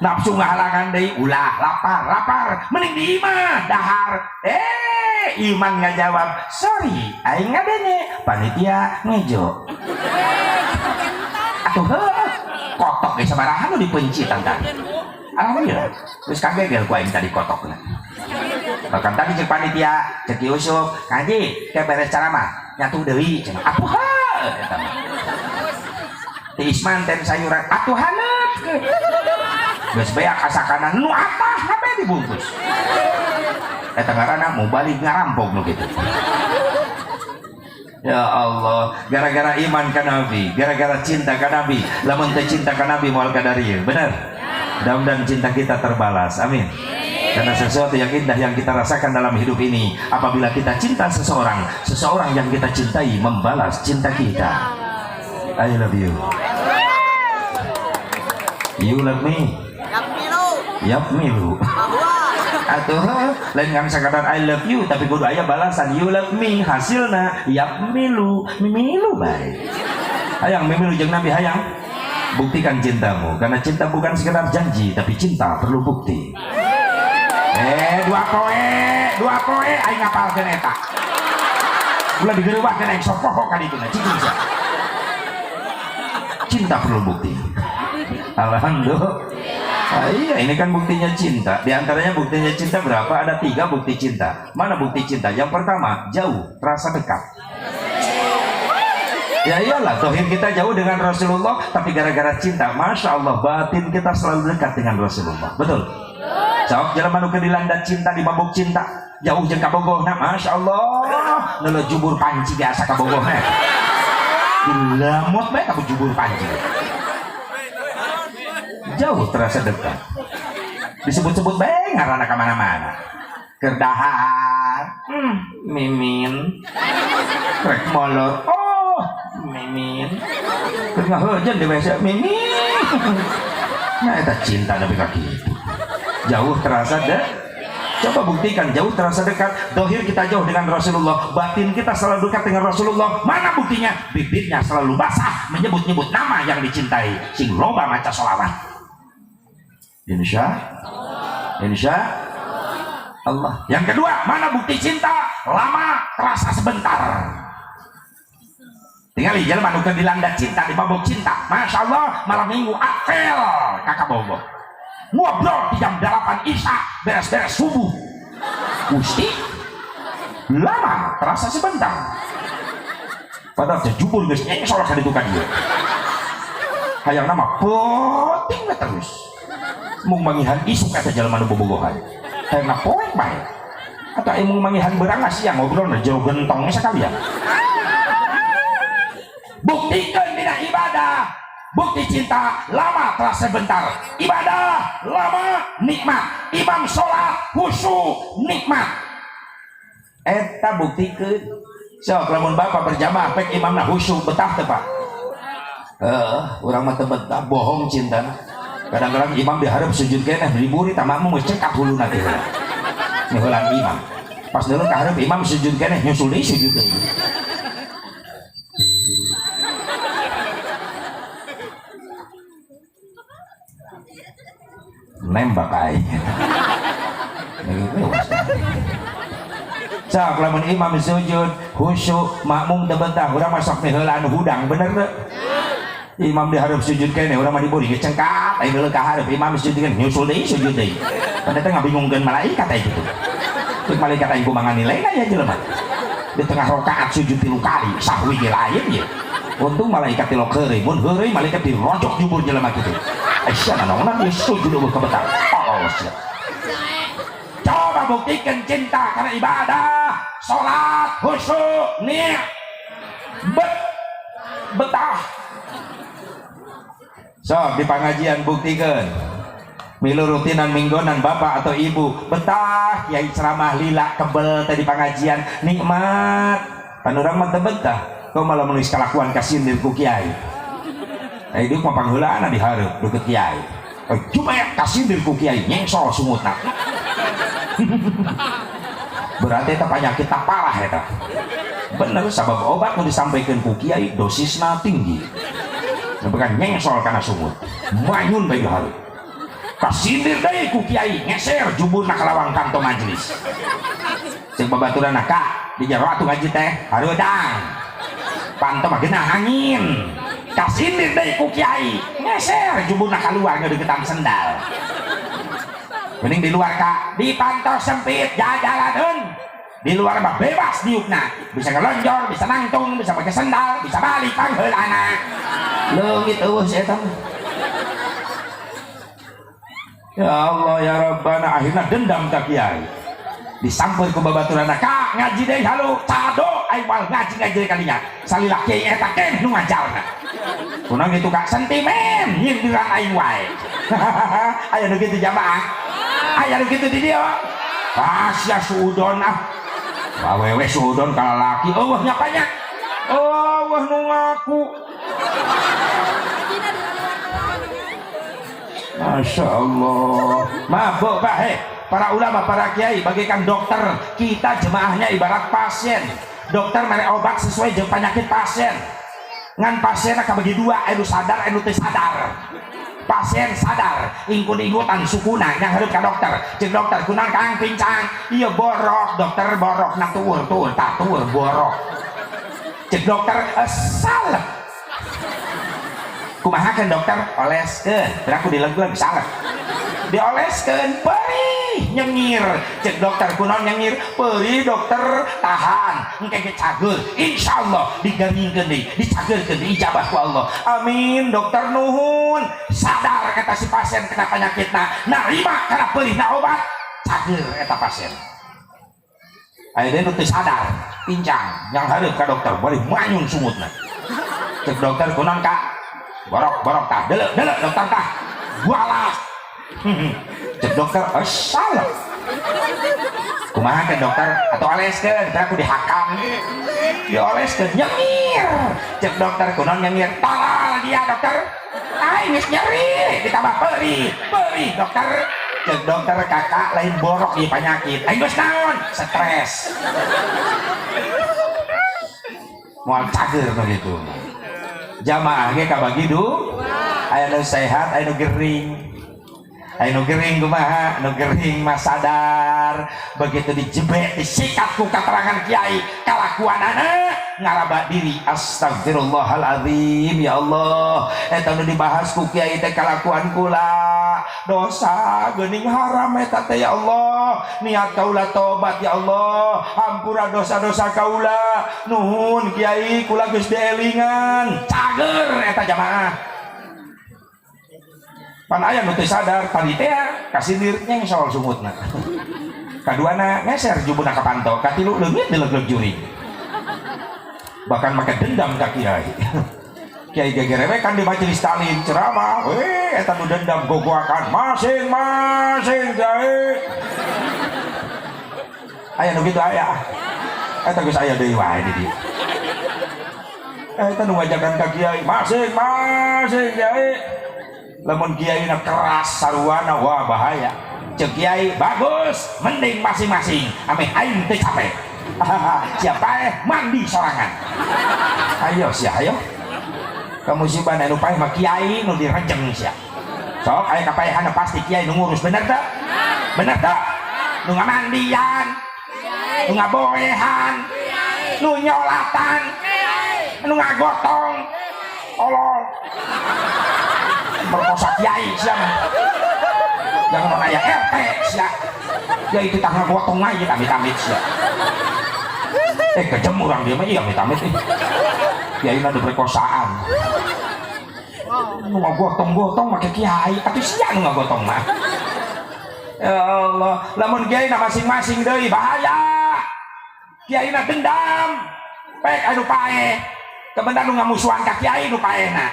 Nafsu ngahalangan deui ulah lapar mending di imah dahar. Iman ngajawab sorry aing ngadenge panitia ngejo. Atuh kotok ge sabaraha nu dipenci tangkang. Alhamdulillah geus kagegel ku aing tadi kotokna. Bahkan tadi cek panitia cek Yusuf ngaji teh beres ceramah nyatu deui cenah atuh eta mah. Ti Isman ten sayuran atuh haneut. Geus beak asakana nu atah hape dibungkus. Eta ngaranna mau balik ngarampok nu kitu. Ya Allah, gara-gara iman ka Nabi, gara-gara cinta ka Nabi, lamun teu cinta ka Nabi moal ka dari, bener? Mudah-mudahan cinta kita terbalas, amin. Karena sesuatu yang indah yang kita rasakan dalam hidup ini apabila kita cinta seseorang yang kita cintai membalas cinta kita. I love you. You love me. Yap milu. Atuh lain kan sekadar I love you tapi kudu aya balasan you love me hasilna yap milu bae. Hayang mimilu jeung Nabi hayang buktikan cintamu karena cinta bukan sekedar janji tapi cinta perlu bukti. Dua poe aing ngapalkeun eta. Ulah digeureuwahkeun aing sok poho ka ditu na cicing sia. Cinta perlu bukti. Alhamdulillah. Iya, ini kan buktinya cinta. Di antaranya buktinya cinta berapa? Ada 3 bukti cinta. Mana bukti cinta? Yang pertama, jauh, rasa dekat. Ya iyalah, zahir kita jauh dengan Rasulullah, tapi gara-gara cinta, masya Allah, batin kita selalu dekat dengan Rasulullah. Betul? Sok jalan manusia dilanda cinta, di mabuk cinta, jauh jeung kabogoh. Nah, masya Allah, nelo jubur panci biasa kabogoh. Dilamot bae kamu jubur panci. jauh terasa dekat. Disebut-sebut bae ngaranna ka mana-mana. Kerdahar, mimin, rek molor, oh mimin, tengah hujan di WC mimin. Nah itu cinta tapi kaki itu jauh terasa deh. Coba buktikan jauh terasa dekat. Dohir kita jauh dengan Rasulullah, batin kita selalu dekat dengan Rasulullah. Mana buktinya? Bibirnya selalu basah menyebut-nyebut nama yang dicintai. Sing loba maca sholawat. Insya Allah. Yang kedua, mana bukti cinta? Lama terasa sebentar. Tinggal di jalan manukan dilanda cinta, dibabok cinta. Masya Allah, malam minggu apel kakak bobo. Ngobrol di jam 8 Isya, beres-beres subuh. Gusti, lama terasa sebentar. Padahal sejubur guys, soal kan itu kan dia. Hayang nama penting terus. Mung mangihan isu kata jalan manu bobogohan. Hayang na poek baik. Atau emang mangihan berangas yang ngobrol na jauh gentongnya sekalian. Buktikan bina ibadah. Bukti cinta lama terasa sebentar. Ibadah lama nikmat. Imam sholat khusyuk nikmat. Eta buktikan. So lamun bapak berjamaah pek imamna khusyuk betah teh Pak. Urang mah teu betah bohong cinta. Kadang-kadang imam diharap sujud keneh liburi ta makmum geus cekap huluna teh. Nyuhulan imam. Pas dulu kaharep imam sujud keneh nyusul deui sujud deui. Nembak aja. Cak lamun imam sujud khusyuk makmum teu betah urang mah sok miheulaan hudang bener teu? Imam dihareup sujud keneh urang mah diburi geus cengkat aya heula ka hareup imam sujud keneh nyusul deui sujud deui. Padahal teh ngabingungkeun malaikat aya kitu. Teu malaikat aya kumaha nilaina ya jelema. Di tengah rakaat sujud 3 kali sahwi ge lain ye. Untung malaikat tilok heureuy mun heureuy malaikat dirojok jubur jelema kitu. Aisyah naon geus sujud eueuh ka betah. Oh siap. Coba buktikan cinta karena ibadah, sholat, khusyuk, niat, betah. So di pengajian buktikan. Milu rutinan minggonan bapak atau ibu betah, kiai ceramah lila kebel tadi pengajian nikmat. Panurang mah teu betah. Kau malah menulis kelakuan kasindir ku kiai. Hidup mah pangheulaan dihareup deket kiai. Cuma ya kasindir ku kiai nyengsol sumutna. Berarti eta penyakit tak parah eta. Bener sabab obat nu disampaikan ku kiai dosisna tinggi. Bukan nyengsol kana sumut. Manyun bae dihareup. Kasindir deui ku kiai ngeser juburna ka lawang kanto majelis. Cek babaturanna Kak, di jero atuh ngaji teh hareudang. Panto mah geunah angin. Kasindir deui ku kiai ngeser juburna keluar ngedeketan sendal. Mending di luar Kak, dipantau sempit jalan-jalan. Di luar mah bebas diukna, bisa ngelonjor, bisa nangtung, bisa pakai sendal, bisa balik pangheulana. Leungit eueuh si eta. Ya Allah ya Rabbana, akhirna dendam ka kiai. Disampeun ku babaturanna, Kak ngaji deui halu, cado ai wal ngaji kalinya. Salila kiai eta keneh nu ngajarna. Kunaon kitu Kak, sentimen nyindiran aing wae. Aya nu kitu jamaah. Aya nu kitu di dieu. Pasya suudon ah. Awewe suudon ka lalaki, eueuh nyapanya. Eueuh nu ngaku. Masya Allah. Mabuk Pak, para ulama, para kiai bagaikan dokter. Kita jemaahnya ibarat pasien. Dokter mere obat sesuai jeung penyakit pasien. Ngan pasien kabagi dua, anu sadar, anu teu sadar. Pasien sadar, ingkun-ingkutan sukuna yang harus ke dokter. Cek dokter, kunaon Kang pincang? Iya borok, dokter borok, nak tuur, tak tuur, borok. Cek dokter, salep. Kumaha kan dokter? Oleskeun, aku dilegleg salep. Dioleskeun, perih nyengir. Cek dokter, kunaon nyengir? Perih dokter, tahan. Engke cager, insyaallah digaringkeun deui, dicagerkeun diijabah ku Allah. Amin, dokter nuhun. Sadar kata si pasien kena penyakitna, narima karena perihna obat, cager eta pasien. Ayeuna nu teu sadar, pincang, yang hareup ka dokter, bari manyun sumutna. Cek dokter, kunaon Kak? Borok tah, delek dokter tah. walah. Cek dokter, oh salah. Kumaha ke dokter? Atau oleskeun, aku dihakam. Dioleskeun nyemir. Cek dokter kunaon nyemir? Tolol dia dokter. Ai geus nyeri, ditambah peuli dokter. Cek dokter kakak lain borok di penyakit. Ai geus naon? Stres. Moal cager begitu. Jamaah ge kabagi du. Aya nu sehat, aya nu gering. Anu gering kumaha, anu gering mah sadar begitu dijebet disikat ku keterangan kiai kalakuanana ngaraba diri astagfirullahaladzim ya Allah eta nu dibahas ku kiai teh kalakuan kula dosa geuning haram eta teh ya Allah niat kaula tobat ya Allah hampura dosa-dosa kaula nuhun kiai kula geus dielingan cager eta jamaah. Pan aya nu teu sadar tadi teh kasih dirnya soal sumutna. Kaduana ngeser jubuna ka panto, katilu leungit dileg-leg juri. Bahkan make dendam ka kiai. Kiai gegerewe kan di majelis taklim ceramah, weh eta nu dendam gogoakan masing-masing jae. Aya nu kitu aya. Eta geus aya deui wae di dieu. Eta nu ngajakan ka kiai masing-masing jae. Lamun kiai na keras sarwana wah bahaya. Cek kiai bagus mending masing-masing ame aing teh capek. Siapa mandi sorangan. Ayo sia ayo kamu si bana nu paeh mah kiai nu direjeng sia sok aya kapaehan pasti kiai nu ngurus bener teh nu ngamandian nu ngaboehan nu nyolatan nu ngagotong olol merkosa kiai siapa jangan nanya RT siapa ya itu tanggal gotong aja amit-amit siapa kejem orang dia mah iya amit-amit kiai ada perkosaan nu ngagotong-gotong make kiai tapi siapa nu ngagotong mah ya Allah lamun kiai na masing-masing deui bahaya kiai na dendam pek anu paeh kebenar nu ngamusuhan ka kiai nu paehna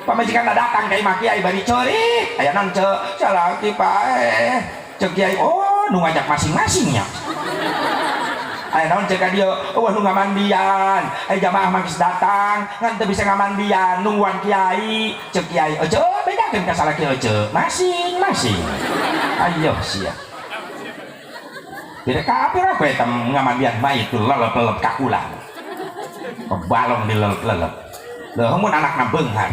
pamajikan datang ka imah kiai bari ceurik aya naon ceu salaki paeh ceu kiai oh nu ngajak masing-masingnya aya naon ceu ka dieu eueuh nu ngamandian aya jamaah mah geus datang ngan teu bisa ngamandian nungguan kiai ceu kiai ceu bedakeun ka salaki ceu masing-masing ayo sia tidak kapir apa eta ngamandian mayit lelep-lelep kakulang kebalong dilelep-lelep leuh mun anakna beunghar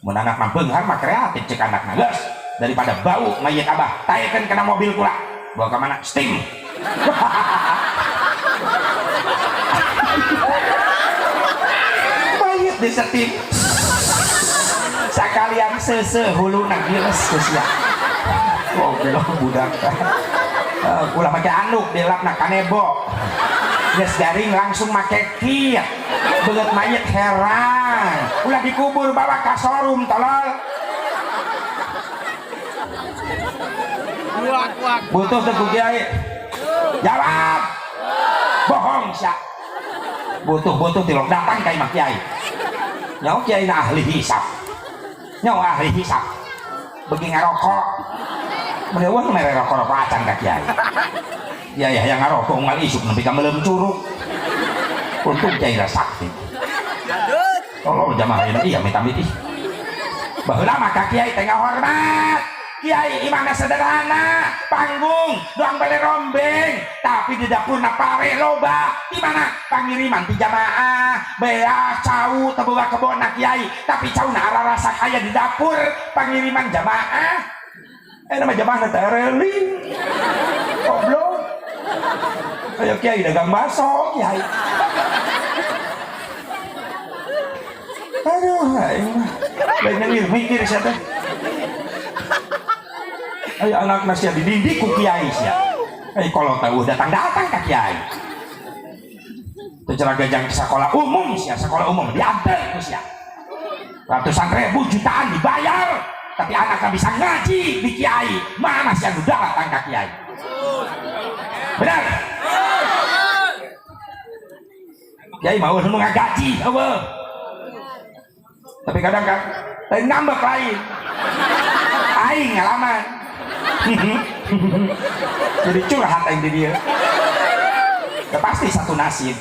mun anakna beunghar mah kreatif cek anakna geus daripada bau mayit abah taekeun kana mobil kula bawa ka mana steam mayit disetim sakalian seuseuh huluna giles geus ya goblok budak ulah make anduk dilapna kanebo geus garing langsung make kit beut mayit heran ulah dikubur bawa ka showroom tolol butuh teu ku kiai jawab bohong sia butuh tilok datang ka imah kiai nyaho kiai na ahli hisab nyaho ahli hisab beuki ngarokok mun eueuh mere rokok acan ka kiai kiai hayang ngarokok unggal isuk nepi ka meuleum curug untung kiai ra sakti tolong jamaah ini iya amit-amit ih baheula mah ka kiai teh ngahormat kiai imahna sederhana panggung doang bale rombeng tapi di dapurna pare loba di mana pangiriman ti jamaah beas cau teu boga kebonna kiai tapi cauna ararasa aya di dapur pangiriman jamaah nama jamaah teh reling goblok aya kiai dagang baso kiai aduh lain mikir sia teh aya anakna sia dididik ku kiai sia kalau tahu datang-datang ka kiai teu cara gajang sekolah umum sia sekolah umum diantar ku sia ratusan ribu jutaan dibayar tapi anaknya bisa ngaji di kiai mana sia nu datang ka kiai benar kiai mau nu ngagaji eueuh tapi kadang kan lain ngambek lain aing ngalaman. Jadi curhat aing di dia. Ya pasti satu nasib.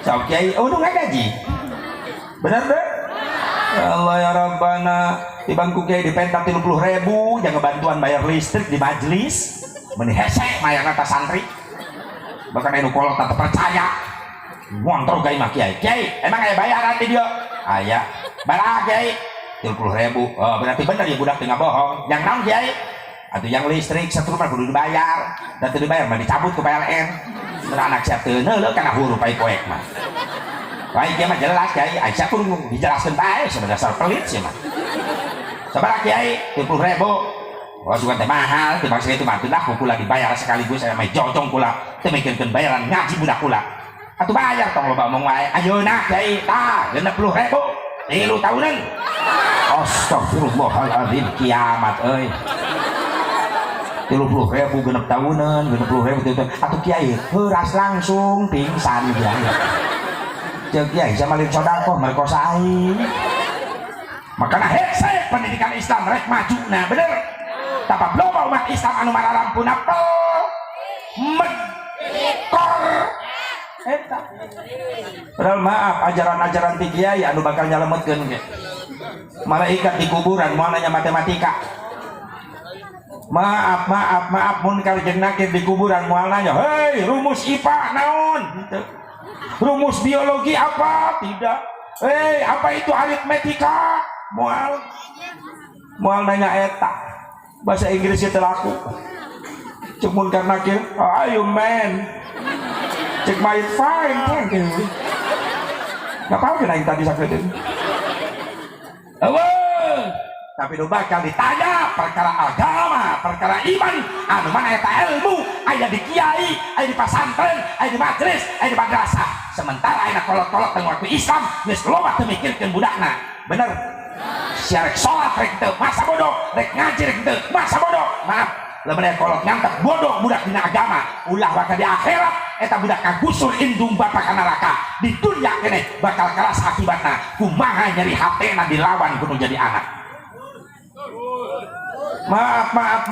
Sok Kiai, oh nggak gaji. Bener deh. Ya Allah ya Rabbana, di bangku Kiai dipentak 30.000, jangan bantuan bayar listrik di majelis. Meni hesek mayar nata santri. Bahkan anu kolot tak percaya. Ngontrol Kiai mah Kiai. Kiai, emang aya bayaran di dia? Aya. Balah Kiai. 30.000. Oh, berarti bener ya budak teu bohong. Yang naon Kiai? Atuh yang listrik satru mah kudu dibayar. Dan teu dibayar mah dicabut ku PLN. Anak siap teu neuleuh kana huru pai koek mah. Baik Kiai mah jelas Kiai, Aisyah pun dijelaskeun bae sebenarnya dasar pelit sih mah. Sabaraha Kiai? 30.000. Oh sugan teh mahal, teh bangsa itu mah teulah kula dibayar sekaligus saya mah jojong kula, teu mikirkeun bayaran ngaji budak kula. Atuh bayar tong loba omong wae. Ayeuna Kiai tah 60.000. 3 tahunan. Astagfirullahaladzim, kiamat euy. 30.000 genep tahunan, 60.000 atuh Kiai heuras langsung pingsan Kiai. Ceuk Kiai sama lain sodaqoh merkosa aing. Makana hese pendidikan Islam rek majuna bener. Tapi loba umat Islam anu mararampuna mekor. Eta. Padahal maaf ajaran-ajaran ti Kiai anu bakal nyalametkeun ge. Malaikat di kuburan moal nanya matematika. Maaf mun kalajeng nakir di kuburan moal nanya, "Hei, rumus IPA naon?" Gitu. Rumus biologi apa? Tidak. Hei, apa itu aritmetika? Moal nanya eta. Bahasa Inggris teu laku. Cek mun karena nakir, "Ayo man." Cek my fine, thank you. Gak apa-apa aing tadi sakedeun. Tapi lu bakal ditanya perkara agama, perkara iman, anu mana eta ilmu, aya di kiai, aya di pesantren, aya di majelis, aya di madrasah. Sementara aya kolot-kolot teng waktu Islam, geus loba teu mikirkeun budakna. Bener? Sia rek salat rek teu masa bodoh, rek ngaji rek teu masa bodoh. Maaf, lamun aya kolot nyantet bodoh budak dina agama, ulah bakal di akhirat eta budak kagusur indung bapa ka neraka. Di dunya keneh bakal keras akibatna. Kumaha nyeri hatena dilawan kudu jadi anak. Maaf,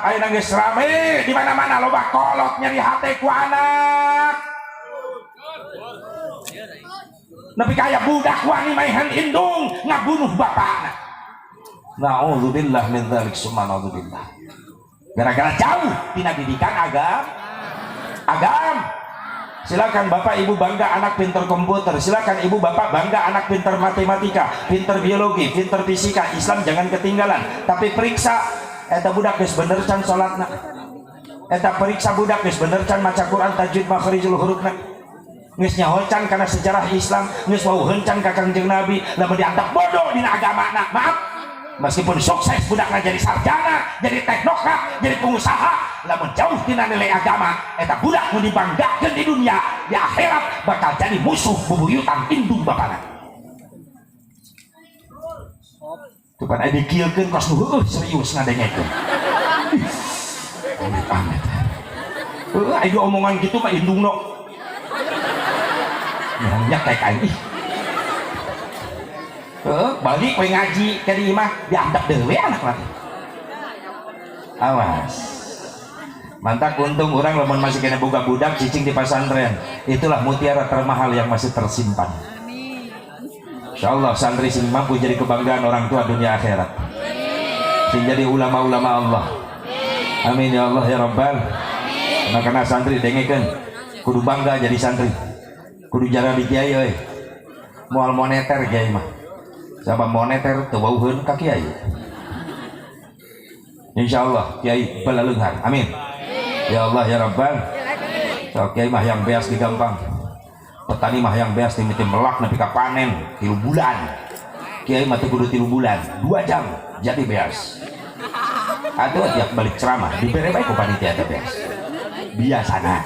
ayo nangis rame di mana-mana loba kolot nyeri hati ku anak. Nepi kaya budak wani maihan indung ngabunuh bapakna. Nauzubillah min dzalik summa nauzubillah. Gara-gara jauh tina didikan agam. Silakan bapak ibu bangga anak pinter komputer, silakan ibu bapak bangga anak pinter matematika, pinter biologi, pinter fisika. Islam jangan ketinggalan. Tapi periksa eta budak geus bener can salatna, eta periksa budak geus bener can maca Quran tajwid makhrijul hurufna, geus nyaho can kana sejarah Islam, geus wauheun can ka Kangjeng Nabi. Lamun dianggap bodoh dina agamana, maaf, meskipun sukses budakna jadi sarjana, jadi teknokrat, jadi pengusaha, lamun jauh tina nilai agama, eta budak mun dibanggakeun di dunia, di akhirat bakal jadi musuh bubuyutan indung bapana. Tuh kan ada kieukeun kos nu serius ngadengekeun. Amit. Ada omongan gitu mah indungno. Nyak kayak aing. Balik we ngaji ke di imah dianggap dewe anak lagi. Awas. Mantap untung orang lamun masih kena boga budak cicing di pesantren. Itulah mutiara termahal yang masih tersimpan. Insyaallah santri sing mampu jadi kebanggaan orang tua dunia akhirat. Sing jadi ulama-ulama Allah. Amin ya Allah ya Rabbal. Karena santri dengekeun kudu bangga jadi santri. Kudu jaga di kiai euy. Moal moneter kiai mah. Sabab moneter teu wauheun ka kiai. Insyaallah kiai balaleunghar. Amin. Ya Allah ya Rabbal. So kiai mah yang beas digampang. Petani mah yang beas timiti melak nepi ka panen 3 bulan. Kiai mah teu kudu 3 bulan, 2 jam jadi beas. Atuh tiap balik ceramah dibere bae ku panitia teh beas. Biasana.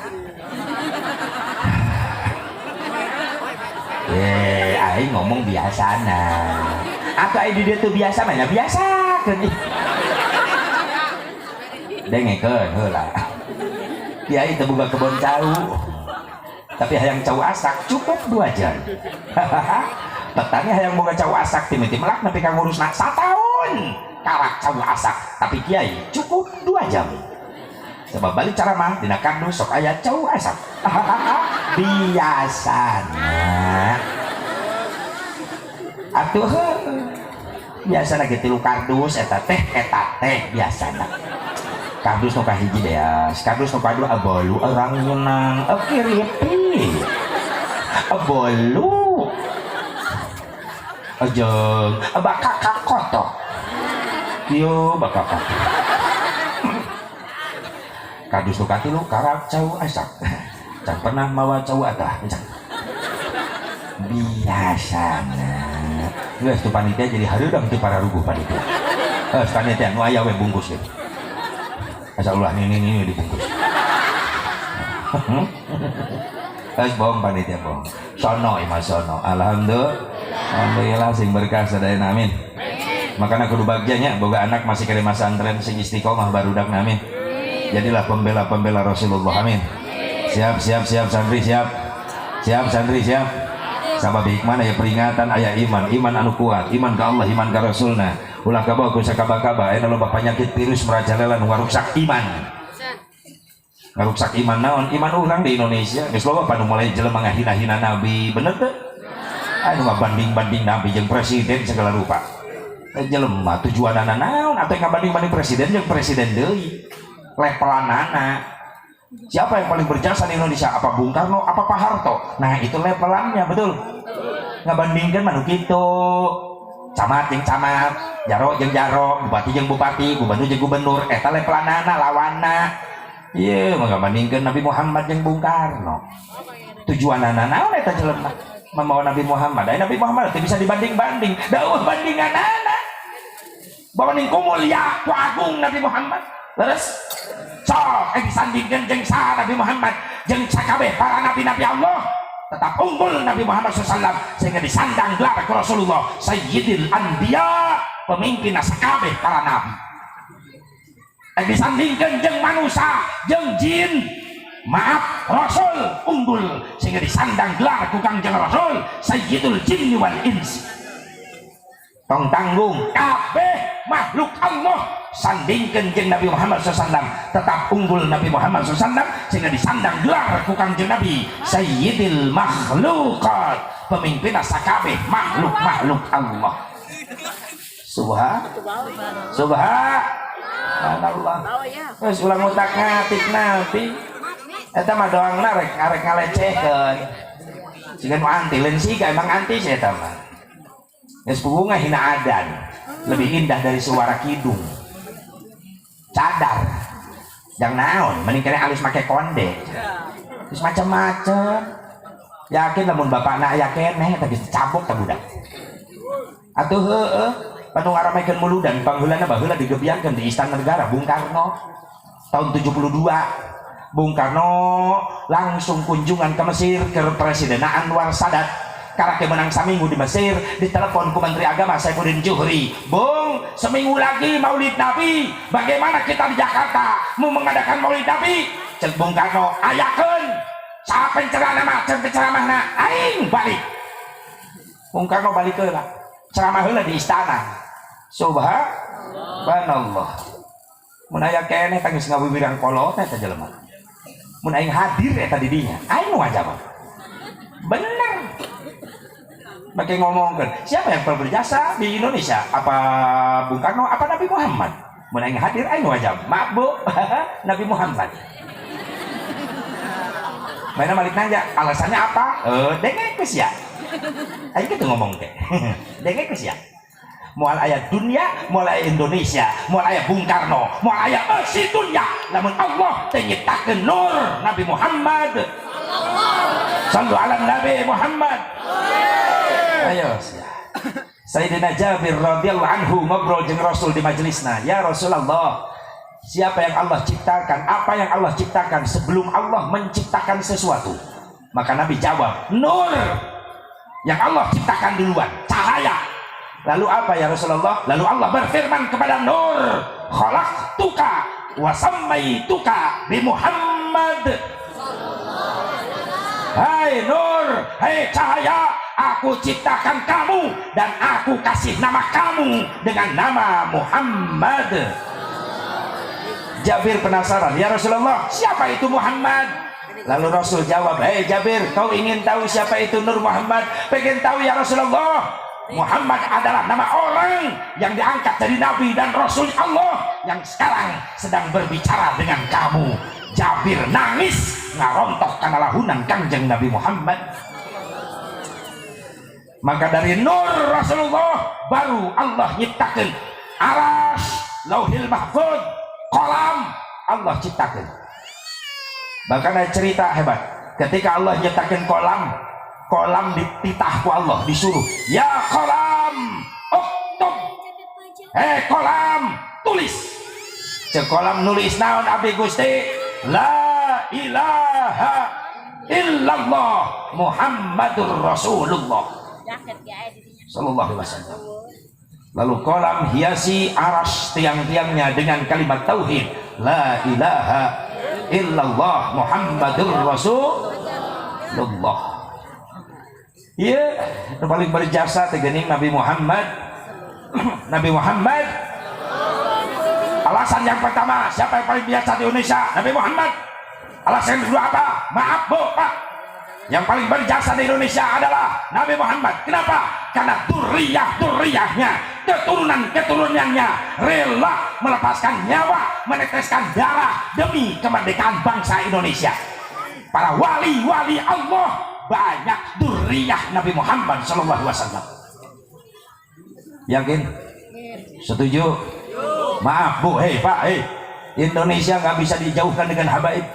Aing ngomong biasana. Atuh aya di dieu teu biasa mah nya biasakeun. Dengekeun heula. Kiai teu boga kebon cau. Tapi hayang cau asak cukup 2 jam. Petani hayang boga cau asak timiti melak nepi ka ngurusna 1 tahun. karak cawu asak, tapi kiai cukup 2 jam. Coba balik ceramah dina kardus sok aya cawu asak. Biasana atuh biasana ge 3 kardus eta teh biasana. Kardus nu kahiji beas, kardus nu kadua abolu orang nyenang, kiripi. Abolu. Ajeng bakak kotok. Yo bakak kotok. Kardus nu katilu karak cawu asak. Can pernah mawa cawu atah, can. Biasana. Geus tu panitia jadi hareudang teu para ruguh panitia. Panitia nu aya we bungkus ge. Masyaallah ini dibungkus. Guys bohong panitia bohong. Sono imah sono. Alhamdulillah sing berkah sadayana amin. Makana kudu bagjanya boga anak masih kali masa antren sing istiqomah barudak amin. Jadilah pembela Rasulullah amin. Siap santri siap. Siap santri siap. Sabab hikmah ya peringatan aya iman anu kuat, iman ke Allah, iman ke Rasulna. Ulah kabawa ku sakaba-kaba aya loba penyakit virus merajalela nu ngarusak iman. Ngarusak iman naon? Iman urang di Indonesia geus loba panu mulai jelema ngahina-hina nabi, bener teu? Anu ngabanding-banding nabi jeung presiden segala rupa. Jelema tujuanana naon? Atuh ngabanding-banding presiden jeung presiden deui. Levelanana. Siapa yang paling berjasa di Indonesia? Apa Bung Karno? Apa Pak Harto? Nah itu levelannya betul. Ngabandingkeun manu kitu. Camat jeung camat, jaro jeung jaro, bupati jeung bupati, gubernur jeung gubernur, eta levelanana lawanna. Ieu mah ngabandingkeun Nabi Muhammad jeung Bung Karno. Tujuanana naon eta jelema? Mamawa Nabi Muhammad. Nabi Muhammad teu bisa dibanding-banding. Dauh bandinganana. Bawani kumulia ku agung Nabi Muhammad. Leres? Sok disandingkeun jeung saha Nabi Muhammad jeung sakabeh para nabi-nabi Allah. Tetap unggul Nabi Muhammad SAW sehingga disandang gelar ke Rasulullah Sayyidil Anbiya, pemimpin sakabeh para nabi. Disandingkan jeung manusia jeung jin, maaf Rasul unggul sehingga disandang gelar ku Kangjeng Rasul Sayyidul Jinni wal Ins. Tong tanggung kabeh makhluk Allah sandingkeun jeung Nabi Muhammad SAW, tetap unggul Nabi Muhammad SAW sehingga disandang gelar ku Kangjeng Nabi Sayyidil Makhluqat, pemimpin sakabeh makhluk-makhluk Allah. Subhanallah. Geus ulang utak ngatik nabi. Eta mah doangna rek ngalecehkeun. Siga nu anti lain siga emang anti sih eta mah. Geus punggungna hina adan. Lebih indah dari suara kidung. Cadar yang naon mending kena alus make konde terus macam-macam yakin lamun bapakna aya keneh tadi cabok ka budak atuh heueuh panu ngaramekeun muludan pangheulana baheula digebiangkeun di Istana Negara Bung Karno tahun 72. Bung Karno langsung kunjungan ke Mesir ke Presiden Anwar Sadat. Karena menang seminggu di Mesir, ditelepon ku Menteri Agama Saifuddin Juhri, Bung, seminggu lagi Maulid Nabi, bagaimana kita di Jakarta mau mengadakan Maulid Nabi? Cek Bung Karno, ayakeun, saha penceramah mah, penceramahna, aing balik. Bung Karno balik heula, ceramah heula di istana. Subhanallah. Mun aya keneh teh geus ngawiwirang kolot eta jelema. Mun aing hadir eta di dinya, aing nu ngajawab. Bener. Pakai ngomongkan siapa yang paling berjasa di Indonesia, apa Bung Karno apa Nabi Muhammad? Mun aing hadir aing wajib maaf Bu Nabi Muhammad. Mana balik nanya alasannya apa? Dengek geus ya. Aing kitu ngomong teh. Dengek geus ya. Moal aya dunia, moal aya Indonesia, moal aya Bung Karno, moal aya si dunia. Lamun Allah teh nyiptakeun nur Nabi Muhammad. Sallu ala Nabi Muhammad. Ayo Sayyidina Jabir radhiyallahu anhu ngobrol jeung Rasul di majelisna. Ya Rasulullah, siapa yang Allah ciptakan? Apa yang Allah ciptakan sebelum Allah menciptakan sesuatu? Maka Nabi jawab, nur. Yang Allah ciptakan duluan, cahaya. Lalu apa ya Rasulullah? Lalu Allah berfirman kepada nur, khalaqtuka wa sammaituka bi Muhammad. Hai nur, hai cahaya, aku ciptakan kamu dan aku kasih nama kamu dengan nama Muhammad. Jabir penasaran, ya Rasulullah, siapa itu Muhammad? Lalu Rasul jawab, hei Jabir, kau ingin tahu siapa itu Nur Muhammad? Pengen tahu ya Rasulullah? Muhammad adalah nama orang yang diangkat dari Nabi dan Rasul Allah yang sekarang sedang berbicara dengan kamu. Jabir nangis ngarontok karena lahunan kanjeng Nabi Muhammad. Maka dari Nur Rasulullah baru Allah nyiptakan Aras, Lauhil Mahfud, kolam Allah ciptakan. Bahkan ada cerita hebat, ketika Allah ciptakan kolam dititahku Allah, disuruh, ya kolam uktub, kolam tulis. Cek kolam nulis naon abdi Gusti, la ilaha illallah Muhammadur Rasulullah sallallahu alaihi wasallam. Lalu kolam hiasi aras tiang-tiangnya dengan kalimat tauhid, la ilaha illallah Muhammadur Rasulullah. Iya, yang paling berjasa tegening Nabi Muhammad. Nabi Muhammad. Alasan yang pertama, siapa yang paling biasa di Indonesia? Nabi Muhammad. Alasan yang kedua apa? Maaf Bu, Pak. Yang paling berjasa di Indonesia adalah Nabi Muhammad. Kenapa? Karena duriyahnya, keturunannya rela melepaskan nyawa, meneteskan darah demi kemerdekaan bangsa Indonesia. Para wali-wali Allah banyak duriyah Nabi Muhammad sallallahu alaihi wasallam. Yakin? Setuju? Maaf Bu, Pak, Indonesia nggak bisa dijauhkan dengan habaib.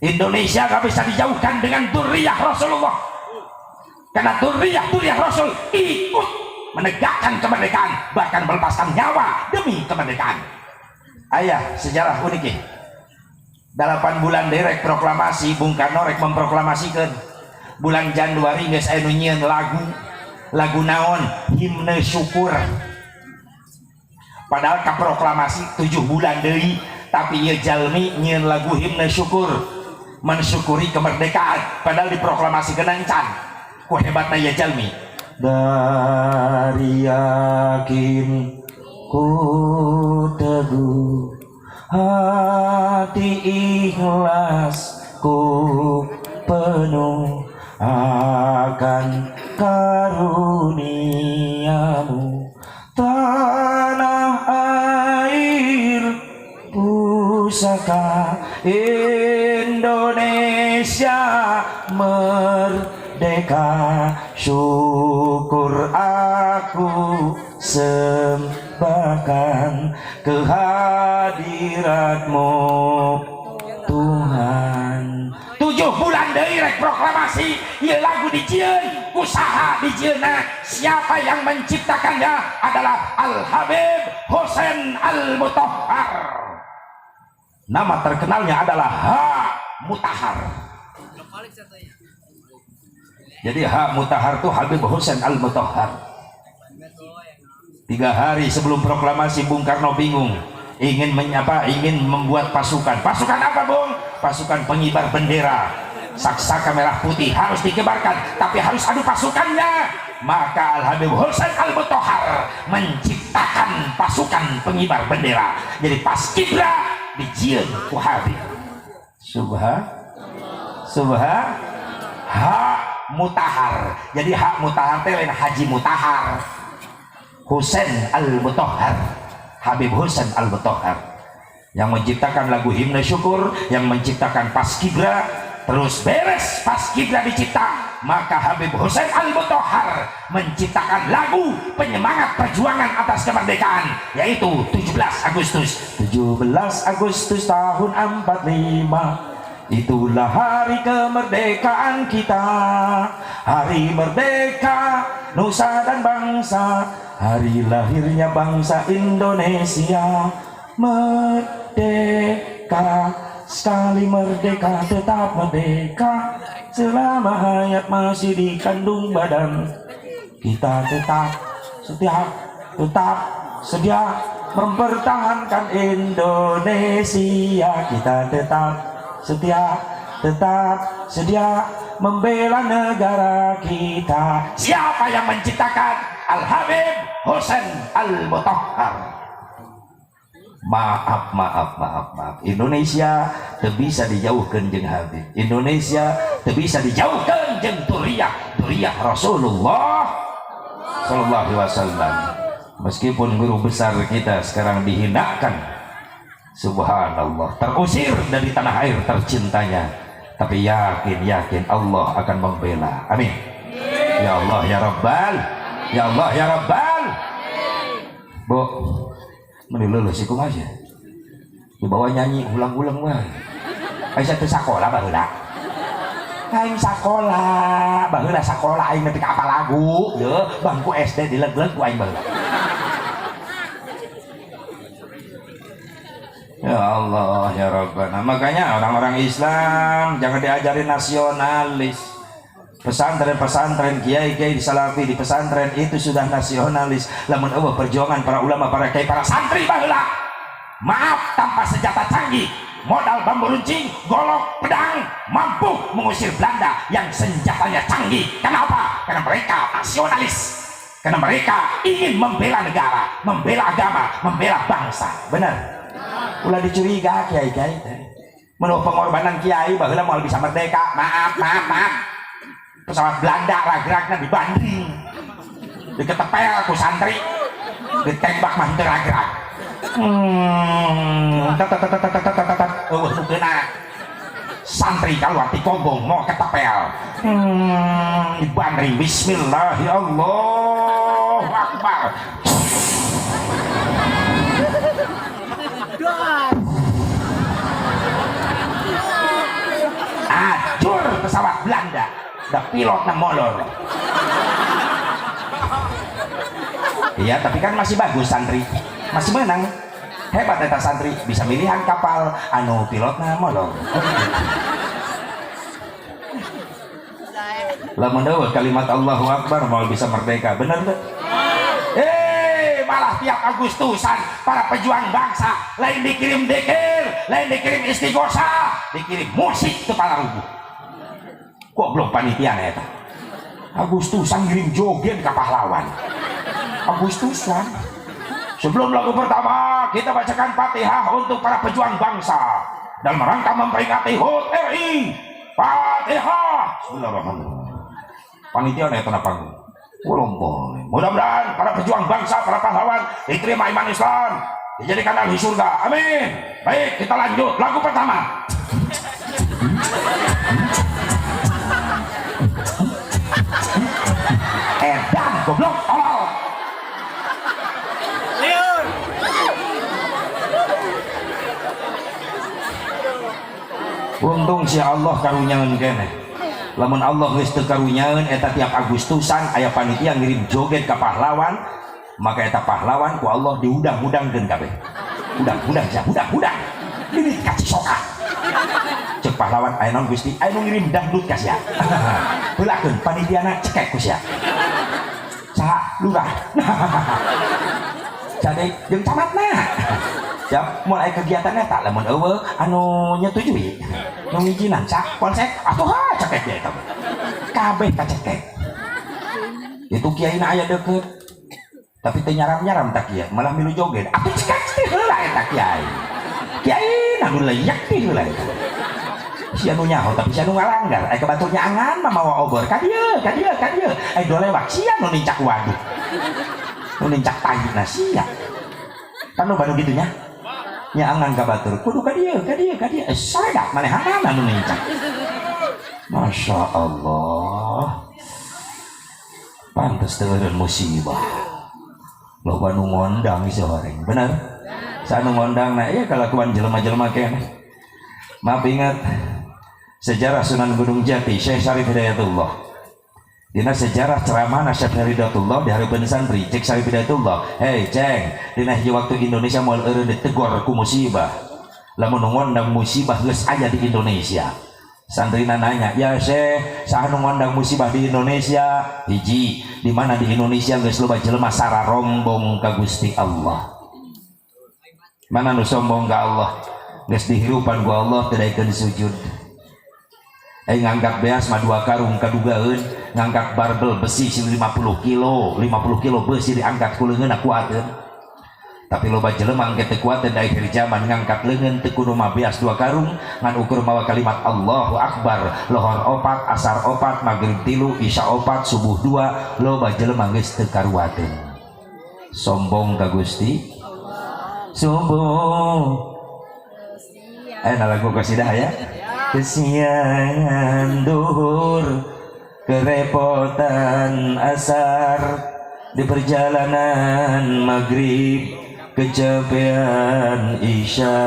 Indonesia nggak bisa dijauhkan dengan duriyah Rasulullah. Karena duriyah Rasul ikut menegakkan kemerdekaan, bahkan melepaskan nyawa demi kemerdekaan. Ayah, sejarah unik ya. 8 bulan derek proklamasi, Bung Karno rek memproklamasikan bulan Januari geus aya nu nyieun lagu naon, himne syukur. Padahal ka proklamasi 7 bulan deui, tapi ieu jalmi nyieun lagu himne syukur, mensyukuri kemerdekaan, padahal diproklamasikan encan. Ku hebatna ieu jalmi. Dari yakin ku teguh, hati ikhlas ku penuh akan karuniamu, tanah air pusaka Indonesia merdeka, syukur aku sembahkan kehadiratmu Tuhan. 7 bulan deui rek proklamasi, ieu lagu dijieun, usaha dijieunna. Siapa yang menciptakannya adalah Al Habib Husain Al Mutahhar. Nama terkenalnya adalah Ha Mutahhar. Jadi Ha Mutahhar itu Habib Husain Al Mutahhar. 3 hari sebelum proklamasi Bung Karno bingung, ingin membuat pasukan apa Bung? Pasukan pengibar bendera, saksaka merah putih harus dikibarkan, tapi harus adu pasukannya. Maka Al Habib Husain Al Mutahhar menciptakan pasukan pengibar bendera. Jadi paskibra dijieun ku Habib. Subhan Ha Mutahhar. Jadi Ha Mutahhar teh lain Haji Mutahhar. Husain Al Mutahhar, Habib Husain Al Mutahhar yang menciptakan lagu himne syukur, yang menciptakan paskibra. Terus beres paskibra dicipta, maka Habib Husain Al Mutahhar menciptakan lagu penyemangat perjuangan atas kemerdekaan, yaitu 17 Agustus tahun 45. Itulah hari kemerdekaan kita, hari merdeka nusa dan bangsa, hari lahirnya bangsa Indonesia. Merdeka, sekali merdeka tetap merdeka, selama hayat masih dikandung badan. Kita tetap sedia mempertahankan Indonesia. Kita tetap sedia membela negara kita. Siapa yang menciptakan? Al-Habib Husain Al-Mutahhar. Maaf. Indonesia teu bisa dijauhkan jeung Habib. Indonesia teu bisa dijauhkan jeung Duriah Rasulullah sallallahu alaihi wasallam. Meskipun guru besar kita sekarang dihinakan, subhanallah, terusir dari tanah air tercintanya, tapi yakin Allah akan membela. Amin. Ya Allah ya Rabbal, ya Allah ya Rabbal. Bu, menilai si kumaha dibawa nyanyi ulang-ulang wae. Aisyah teh sakola baheula. Aing sakola, baheula sakola aing nepi ka apal lagu, ye, bangku SD dileg-leg ku aing baheula. Ya Allah ya Rabbana. Makanya orang-orang Islam jangan diajarin nasionalis. Pesantren-pesantren kiai-kiai di Salafi di pesantren itu sudah nasionalis. Lamun eueuh perjuangan para ulama, para kiai, para santri baheula. Maaf, tanpa senjata canggih, modal bambu runcing, golok, pedang, mampu mengusir Belanda yang senjatanya canggih. Kenapa? Karena mereka nasionalis. Karena mereka ingin membela negara, membela agama, membela bangsa. Benar? Ulah dicuriga kiai-kiai. Menurut pengorbanan kiai baheula moal bisa merdeka. Maaf. Pesawat Belanda rag-ragna dibanding, diketepel ku santri, ditembak mah teu rag-rag. Santri keluar di kobong mau ketepel, dibanding. Bismillahirrahmanirrahim, Allahu Akbar. Hancur pesawat Belanda. Dah pilotnya molor. Iya, tapi kan masih bagus santri, masih menang. Hebat eta santri, bisa milihan kapal anu pilotnya molor. Lamun deui kalimat Allahu Akbar mau bisa merdeka, bener tuh? Malah tiap Agustusan para pejuang bangsa lain dikirim dekir, lain dikirim istighosah, dikirim musik ke Palarubu. Kok belum panitia eta? Agustusan ngirim joget ke pahlawan. Agustusan. Sebelum lagu pertama kita bacakan Fatihah untuk para pejuang bangsa dalam rangka memperingati HUT RI. Fatihah. Bismillahirrahmanirrahim. Panitia eta na panggung. Mudah-mudahan para pejuang bangsa, para pahlawan diterima iman Islam, dijadikan ahli surga. Amin. Baik, kita lanjut lagu pertama. Edan goblok tolol. Liur. Untung si Allah karunyaeun keneh. Lamun Allah geus teu karunyaeun eta tiap Agustusan aya panitia ngirim joget ka pahlawan, maka eta pahlawan ku Allah diudang-udangkeun kabeh. Udang. Ini kasih soka. Cek pahlawan aya naon Gusti? Aya nu ngirim dangdut ka sia. Heulakeun panitiana cekek ku sia. Saha lurah. Jadi jeung camatna. Siap mulai kegiatan eta lamun eueuh anu nyetujui. Nu ngijinan sak konsep atuh cekek dia eta. Kabeh kacekek. Itu kiaina aya deukeut. Tapi teu nyaram-nyaram tak kieu, malah milu joget. Atuh cekek heula eta kiai. Kiai anu leyak ti heula eta. Si anu nyaho tapi si anu ngalanggar, aya kebaturnya angan mah mawa obor. Ka dieu. Aya do lewat si anu nincak waduk. Nu nincak tayina sia. Kan nu baru gitu nya. Nya angan ka batur, kudu ka dieu. Sadak manehanna anu nincak. Masya Allah. Pantes teu eureun musibah. Loba nu ngondang ieu horeng, bener? Sanu ngondangna ieu kalakuan jelema-jelema keneh. Maaf ingat sejarah Sunan Gunung Jati Syekh Syarif Hidayatullah. Dina sejarah ceramah Syekh Hidayatullah di hareupeun santri cek Syarif Hidayatullah. Hei ceng, dina hiji waktu Indonesia moal eureun ditegor ku musibah. Lamun ngondang musibah geus aya di Indonesia. Santrina nanya, "Ya Syekh, saha nu ngondang musibah di Indonesia?" Hiji, di mana di Indonesia geus loba jelema sararombong ka Gusti Allah. Mana nu sombong ka Allah? Geus dihirupan ku Allah teu daekeun sujud. ngangkat beas mah 2 karung kadugaeun, ngangkat barbel besi 50 kilo besi diangkat ku leungeun kuateun. Tapi loba jelema engke teu kuat da akhir zaman ngangkat leungeun teu kudu mah beas 2 karung ngan ukur mawa kalimat Allahu Akbar, lohor 4, asar 4, maghrib 3, isya 4, subuh 2, loba jelema geus teu karuateun. Sombong ka Gusti. Subuh. Lagu qasidah ya. Kesiangan duhur, kerepotan asar, di perjalanan maghrib, kecapean isya.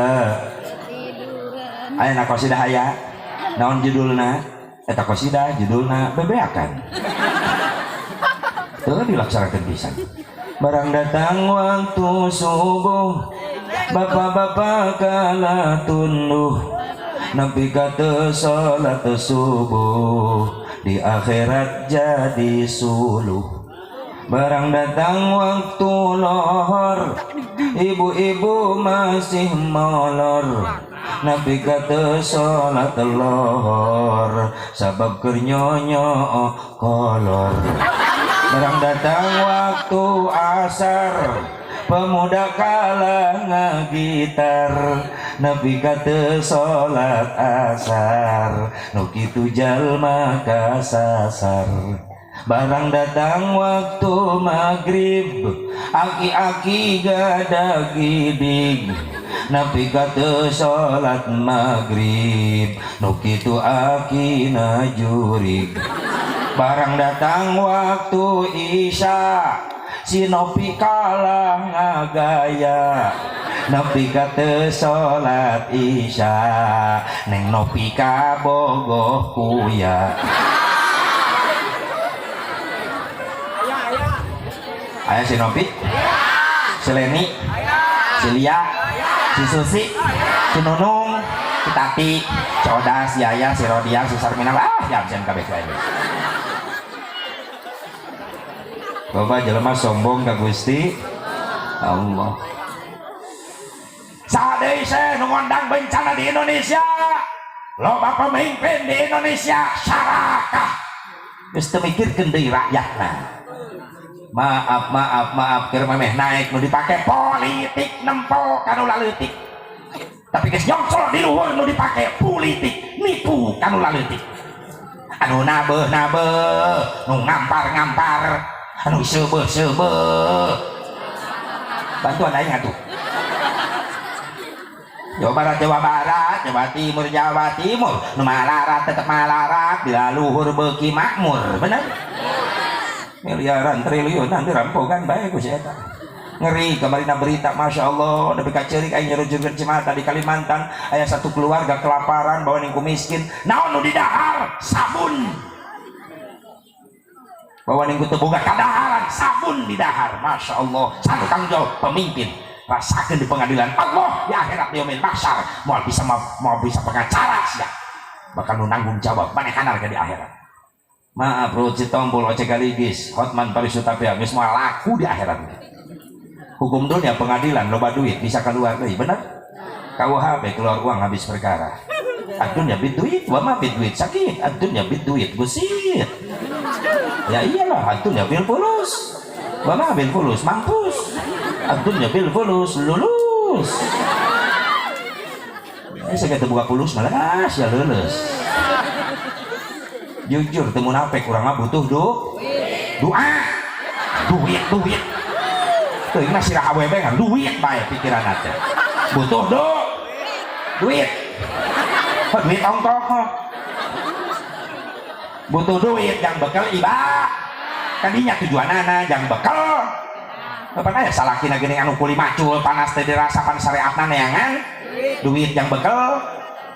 Ayeuna qasidah aya. Naon judulna? Eta qasidah judulna bebeakan. Teu dilaksanakeun pisan. Barang datang waktu subuh, bapak-bapak kala tunduh, nepi ka teu salat subuh, di akhirat jadi suluh. Barang datang waktu lohor, ibu-ibu masih molor, nepi ka teu salat lohor, sabab keur nyonyo kolor. Barang datang waktu asar, pemuda kalah ngagitar, nepi ka teu salat asar, nu kitu jalma kasasar. Barang datang waktu maghrib, aki-aki gadah gidig, nepi ka teu salat maghrib, nu kitu akina jurig. Barang datang waktu isya, si Nopi kalah ngagaya, nepi ka teu salat isya, neng Nopi kabogoh kuya. Aya si Nopi, si Leni, si Lia, si Susi, si Nunung, si Tati, si Oda, si Yaya, si Rodia, si Sarmina, jam kabeh wae. Bapak jelema sombong ka Gusti Allah. Sadeu seh nu ngondang bencana di Indonesia. Loba pemimpin di Indonesia sarakah. Geus teu mikirkeun deui rakyatna. Maaf keur memeh naik nu dipake politik nempo kanu laleutik. Tapi geus nyongcol di luhur nu dipake politik nipu kanu laleutik. Anu nabeuh-nabeuh, nu ngampar-ngampar, anu sebeuh-sebeuh. Bantuan aing atuh. Jawa Barat, Jawa Timur, nu malarat tetep malarat, bila luhur beuki makmur, bener? Miliaran triliunan dirampokan bae ku si eta. Ngeri kamarina berita, masya Allah, nepi ka ceurik aing nyerujurkeun Cimahi di Kalimantan, aya satu keluarga kelaparan bawa ningku miskin, naon nu didahar? Sabun. Bawa ningku teu boga kadaharan, sabun didahar. Masya Allah, satu tanggung jawab pemimpin. Rasakan di pengadilan Allah di akhirat yaumil mahsyar, mau bisa pengacara sia bakal nu nanggung jawab manehanna di akhirat. Maaf bro, citombol ojek galigis Hotman Parisutapia geus moal laku di akhirat. Hukum dunia pengadilan loba duit bisa keluar deui, bener? KUHP keluar uang habis perkara. Adunya bid duit, wa ma bid duit sakit. Adunya bid duit gusit. Ya iyalah, adunya bil fulus. Wa ma bil fulus mampus. Adunya bil fulus lulus. Saya kata buka fulus malah ya lulus. Jujur teu munafik urang mah butuh doa. Duit. Teuing mah sirah awewe kan duit bae pikiranna teh. Butuh duit. Duit ongkos. Butuh duit yang bekal ibadah. Kadinya tujuanana yang bekal. Bapak aya salakina geuning anu kuli macul panas teh dirasakan syariatna neangan. Duit yang bekal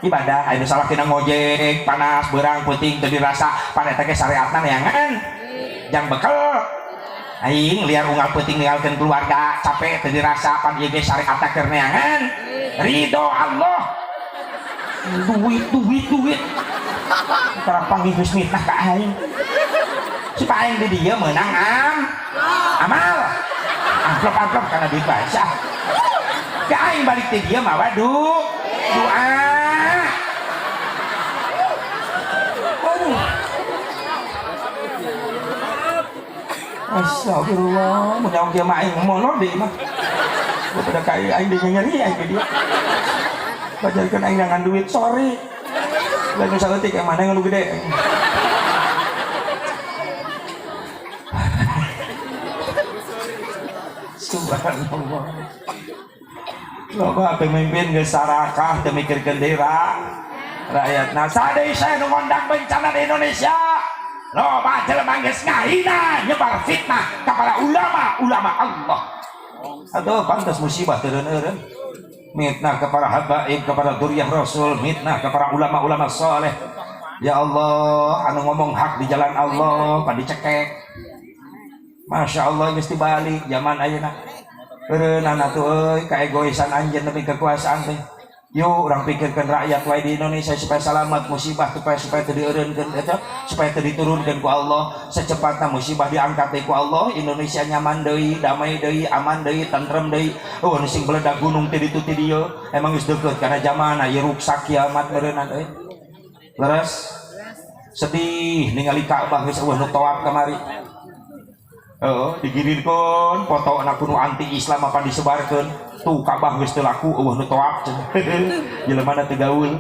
ibadah. Aya salakina ngojek panas beurang peuting teu dirasa pan eta ge syariatna neangan. Yang bekal aing liar unggal peuting ninggalkeun keluarga capek teu dirasa pan ieu ge syariatna keur neangan. Ridho Allah. Duit. Karang panggih geus mitnah ka aing. Supaya aing di dieu meunang amal. Amplop karena duit baca. Ya aing balik ke dia mah doa. Astagfirullah, mun nyawa kieu mah aing molor deui mah. Daripada kayak aing deui nyeri aing dia. Bajarkeun aing dengan duit, sorry. Lain nu saeutik yang mana yang nu gede. Subhanallah. Loba pemimpin geus sarakah teu mikirkeun deui rakyatna. Sadeu saya nu ngondang bencana di Indonesia. Loba jelema geus ngahina nyebar fitnah kepada ulama Allah. Aduh pantas musibah teureun-eureun. Mitnah kepada habaib, kepada dzurriyyah Rasul, mitnah kepada ulama-ulama saleh. Ya Allah, anu ngomong hak di jalan Allah pan dicekek. Masya Allah geus dibalik zaman ayeuna. Eureun atuh euy kaegoisan anjeun demi kekuasaan teh. Yuk orang pikirkan rakyat wae di Indonesia supaya selamat musibah supaya teu dieureunkeun eta supaya teu diturunkeun ku Allah secepatna musibah diangkat ku Allah Indonesia nyaman deui damai deui aman deui tentrem deui nu sing beledak gunung teh ditu ti dieu emang geus deukeut kana zamanna ieu ruksak kiamat meureunna euy leres sedih ningali Ka'bah geus eueuh nu tawaf kamari digirirkeun foto anak nu anti Islam apa disebarkeun tuh Ka'bah geus teu laku eueuh nu tawaf jelema teu gaul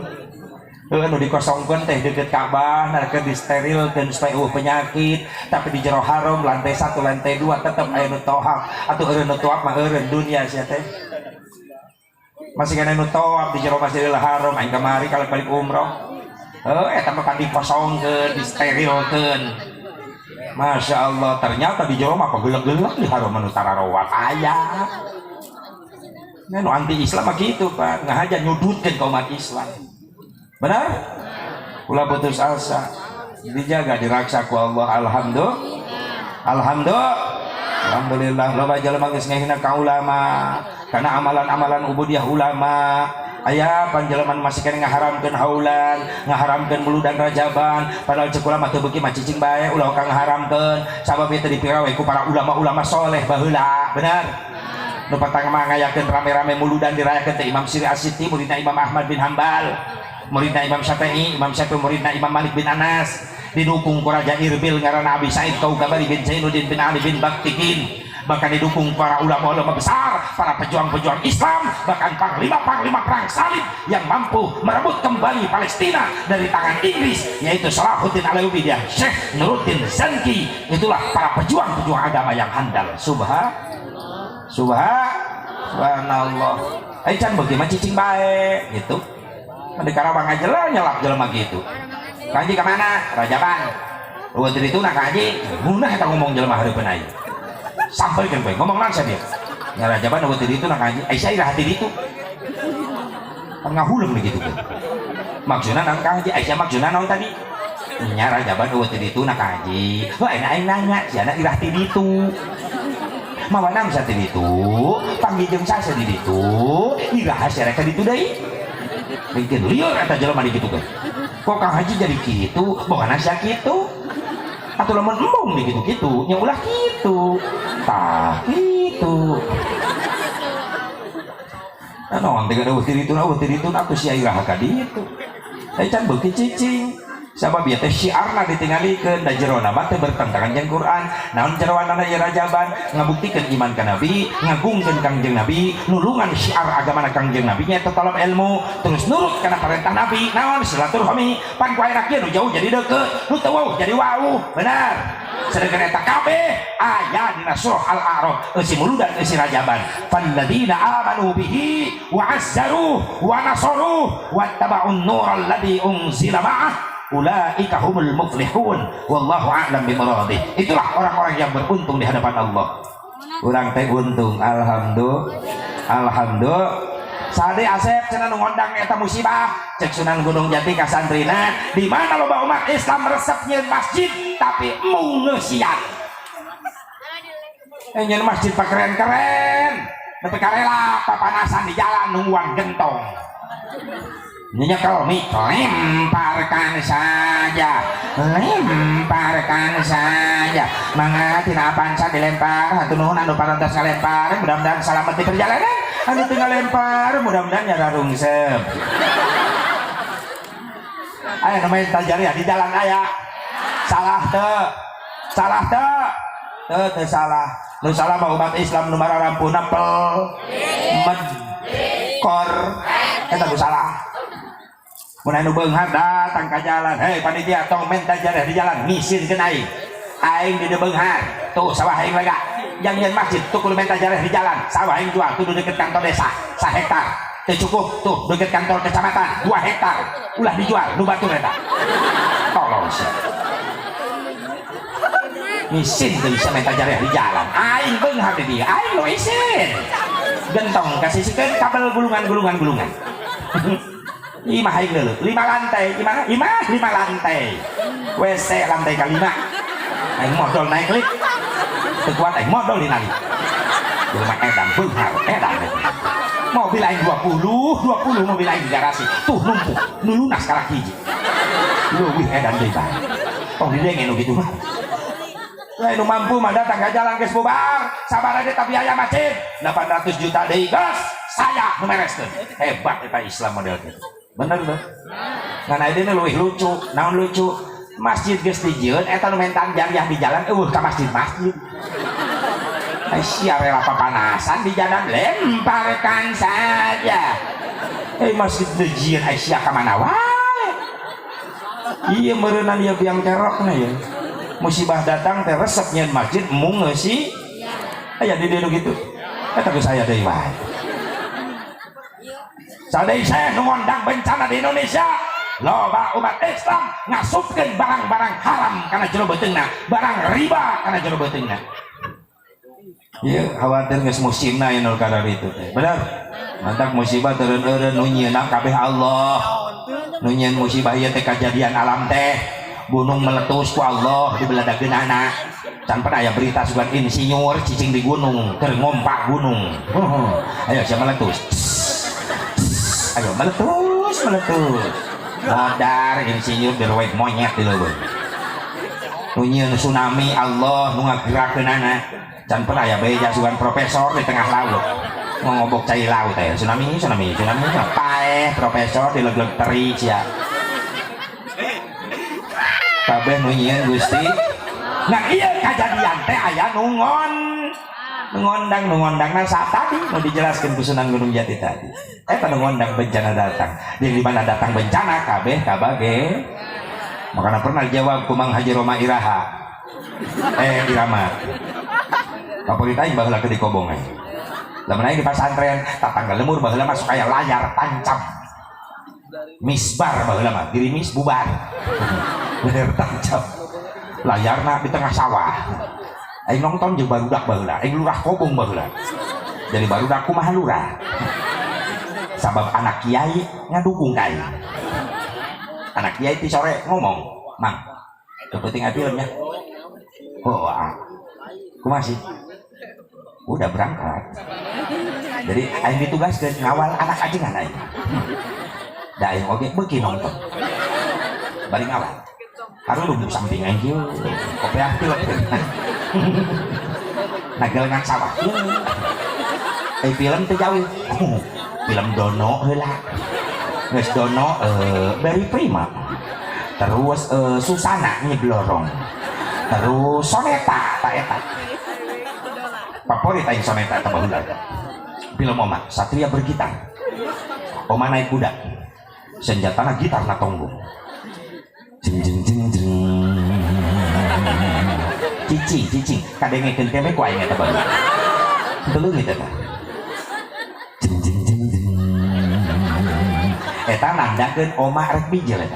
nu dikosongkeun teh deukeut Ka'bah narkeun disterilkeun supaya eueuh penyakit tapi di jero haram lantai 1 lantai 2 tetep aya nu tawaf atuh eureun nu tawaf mah eureun dunia sia teh masih kana nu tawaf di jero Masjidil Haram aing kamari kalau balik umroh eta mah kan dikosongkeun disterilkeun. Masya Allah ternyata di jero mah pageulek-geulek di haram anu tararawat aya. Nah, nu anti Islam mah gitu Pak, ngahaja nyudutkeun ka umat Islam. Benar? Ulah putus asa. Dijaga diraksa ku Allah. Alhamdulillah. Loba jelema geus ngahina ka ulama. Karena amalan-amalan ubudiyah ulama. Aya panjeleman masih kena ngaharamkeun haulan, ngaharamkeun muludan rajaban, padahal cek ulama teu beuki mah cicing bae ulah kang ngaharamkeun. Sabab ieu teh dipirawe ku para ulama-ulama soleh baheula. Benar? Nu patang mangayakeun rame-rame muludan dirayakeun teh Imam Siri As-Siti muridna Imam Ahmad bin Hambal, muridna Imam Syafi'i, muridna Imam Malik bin Anas, didukung ku Raja Irbil ngaranna Abi Said Kaukabari bin Zainuddin bin Ali bin Baktikin, bahkan didukung para ulama-ulama besar, para pejuang-pejuang Islam, bahkan panglima-panglima perang salib yang mampu merebut kembali Palestina dari tangan Inggris, yaitu Salahuddin Alayubi dan Syekh Nuruddin Zanki. Itulah para pejuang-pejuang agama yang handal. Subhanallah. Can bagaimana cicing baik gitu. Di Karawang aja lah nyelap jelema gitu. Kaji kemana? Rajaban. Waktu itu nak kaji, munah kita ngomong jelema hareupeun aing. Sampaikan gue ngomong langsung dia. Ya Rajaban waktu itu nak kaji. Aisyah ira hati itu. Kan ngahulem begitu kan. Maksudna nang kaji Aisyah maksudna naon tadi? Nya Rajaban waktu itu nak kaji. Wah enak aing nanya, sia ira hati itu. Mawanang sa di ditu, panggijeng sasa di ditu, irahasia reka ditu deui. Mungkin lieur eta jelema di kitu kan. Kok Kang Haji jadi kitu, boga nasa kitu. Atuh lamun embung di kitu-kitu, nya ulah kitu. Tah kitu. Naon teh eueuh ti ditu atuh sia iraha ka ditu. Ai can beuki cicing. Sabab ieu teh syiarna ditingalikeun da jerona mah teh bertentangan jeung Quran. Naon jeroanana ieu Rajaban ngabuktikeun iman ka Nabi, ngagungkeun Kangjeng Nabi, nulungan syiar agamana Kangjeng Nabi nya talab ilmu, terus nurut kana parentah Nabi. Naon silaturahmi, pan ku ayeuna kieu nu jauh jadi deukeut, nu teu wauh jadi wauh. Benar. Sedangkan eta kabeh aya dina surah Al-A'raf, eusi muludan eusi Rajaban. Falladzina amanu bihi wa azzaruhu wa nasaruhu wattaba'un nural ladzi unzila ma'ah ulaika humul muflihun wallahu a'lam bimaradih. Itulah orang-orang yang beruntung di hadapan Allah. Urang teh untung. Alhamdulillah. Sade Asep cenah nu ngondang eta musibah cek Sunan Gunung Jati ka santrina di mana loba umat Islam resep nyeun masjid tapi mung ngeusian. Nyeun masjid pakeren-keren tapi karela papanasan di jalan nungguan gentong. Nyonya Kalmi, lemparkan saja, mangga tina panca dilempar, hatur nuhun anu parantos ngalempar, mudah-mudahan selamat di perjalanan, anu tinggal lempar, mudah-mudahan nyara rungsep. Aya namanya tajari di jalan aya, salah teu, teu salah. Nu salah mah umat Islam nu mararampuhna pel med kor eta nu salah. Mun anu beunghar datang ka jalan, hei panitia tong menta jareh di jalan ngisinkeun aing. Aing di beunghar. Tuh sawah aing lega. Jangan masjid tuh kudu menta jareh di jalan. Sawah aing jual tuh deket kantor desa 1 hektar. Teu cukup tuh deket kantor kecamatan 2 hektar. Ulah dijual nu batur eta. Tolong sih. Isin tuh bisa minta jareh di jalan. Aing beunghar di dia. Aing lo isin. Gentong kasih sikeun kabel gulungan. Imah aing deuleu 5 lantai. Imah 5 lantai. WC lantai ke-5. Aing modal naik lift. Teu kuat aing modal di nali. Jelema edan beunghar edan. Mobil aing 20 mobil aing di garasi. Tuh numpuk nu lunas kalak hiji. Leuwih edan deui bae. Oh di dieu nu kitu mah. Nu mampu mah datang ke jalan geus bubar. Sabar aja tapi aya masjid 800 juta deui geus saya nu mereskeun. Hebat eta Islam model kitu. Bener tuh. Ngan aya dina leuwih lucu. Naon lucu? Masjid geus dijieun eta nu mentang jariah di jalan eueuh ka masjid. Sia rela papanasan di jalan lemparkan saja. Masjid dijieun sia ka mana wae. Ieu meureunna ieu biang kerokna ya. Musibah datang teh resep nyeun masjid mung sih aya di dieu kitu eta geus aya deui wae sadai saya nu ngondang bencana di Indonesia loba umat Islam ngasupkeun barang-barang haram kana jero beuteungna barang riba kana jero beuteungna ieu khawatir geus musimna anu kada itu teh bener mantak musibah teureun-eureun nu nyieunna kabeh Allah nu nyieun musibah ieu teh kajadian alam teh gunung meletus ku Allah di beladageun anak can pernah aya berita sugan insinyur cicing di gunung keur ngompak gunung ayo sia meletus ayo meletus modar insinyur berwek monyet di leuweung nu nyieun tsunami Allah nu ngagerakeun anak can pernah aya beja sugan profesor di tengah laut ngobok cai laut teh tsunami paeh profesor di legleg teri sia kabeh nu nyieun Gusti. Nah ieu kajadian teh aya nu ngondang saat tadi nu dijelaskeun ku Sunan Gunung Jati tadi. Eta nu ngondang bencana datang. Di mana datang bencana kabeh kabage. Makana pernah dijawab ku Mang Haji Roma Iraha. Irama. Kapolita aing baheula ke di Kobong aing. Lamun aing di pasantren tatangga lemur baheula masuk aya layar tancap. Misbar baheula mah, dirimis bubar. Bener tancap layarna di tengah sawah aing nonton jeung barudak baheula aing lurah Kobong baheula jadi barudak kumaha lurah sabab anak kiai ngadukung ka aing anak kiai ti sore ngomong mang kepenting filmnya kumaha sih udah berangkat jadi aing ditugaskeun ngawal anak ajengan aing da aing oge beuki nonton bari ngawal harus lu samping aja kopi aktif nagelengan sawah film tuh jauh film Dono heula geus Dono Beri Prima terus Susana nyeblorong terus Soneta tak eta favorit aing Soneta eta baheula film Oma Satria bergitar Oma naik kuda senjatana gitar na tonggung cicing kadengekeun teh ku aing eta bae teu leungit eta eta nandakeun Oma rek bijil eta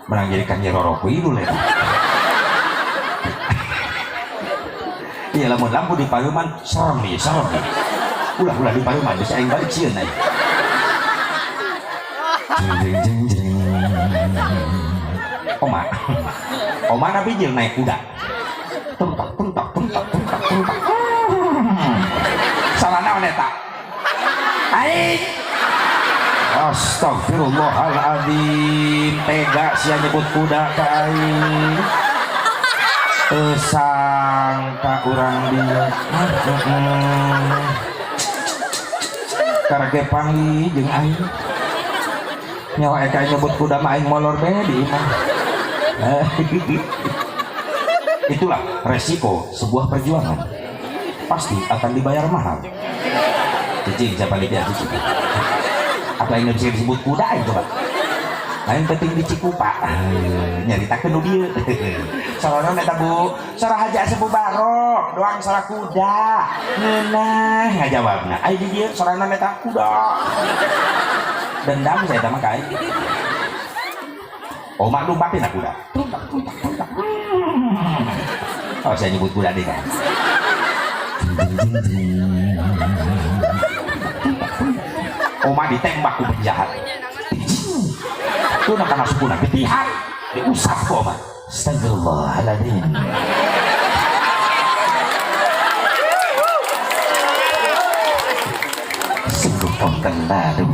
menang jadikan Nyeroro Idul ya. Iya lampu di Paruman serem nih. Ulah di Paruman bisa aing balik sieun aing. Oma na bijil naik kuda. Tuntak. Salah naon eta? Aing Astagfirullahaladzim tega sia nyebut kuda ka aing. Sangka ka urang dia karena panggil jeung aing nyawa eka nyebut kuda mah aing molor bae di imah. Itulah resiko sebuah perjuangan, pasti akan dibayar mahal. Cicing siapa dia cicing apa yang bisa disebut kuda itu Pak? Lain penting di Cikupa nyaritakeun nu dieu sarana eta Bu sarah haja sepuh barok doang sarah kuda ngeunah ngajawabna ai di dieu sarana eta kuda dendam saya mah ka aing Oma lumpatin kuda oh saya nyebut kuda deh kan Oma ditembak ku penjahat itu nak masuk pulang ketihan diusap kok Oma astagfirullahaladzim sungguh pengkendadu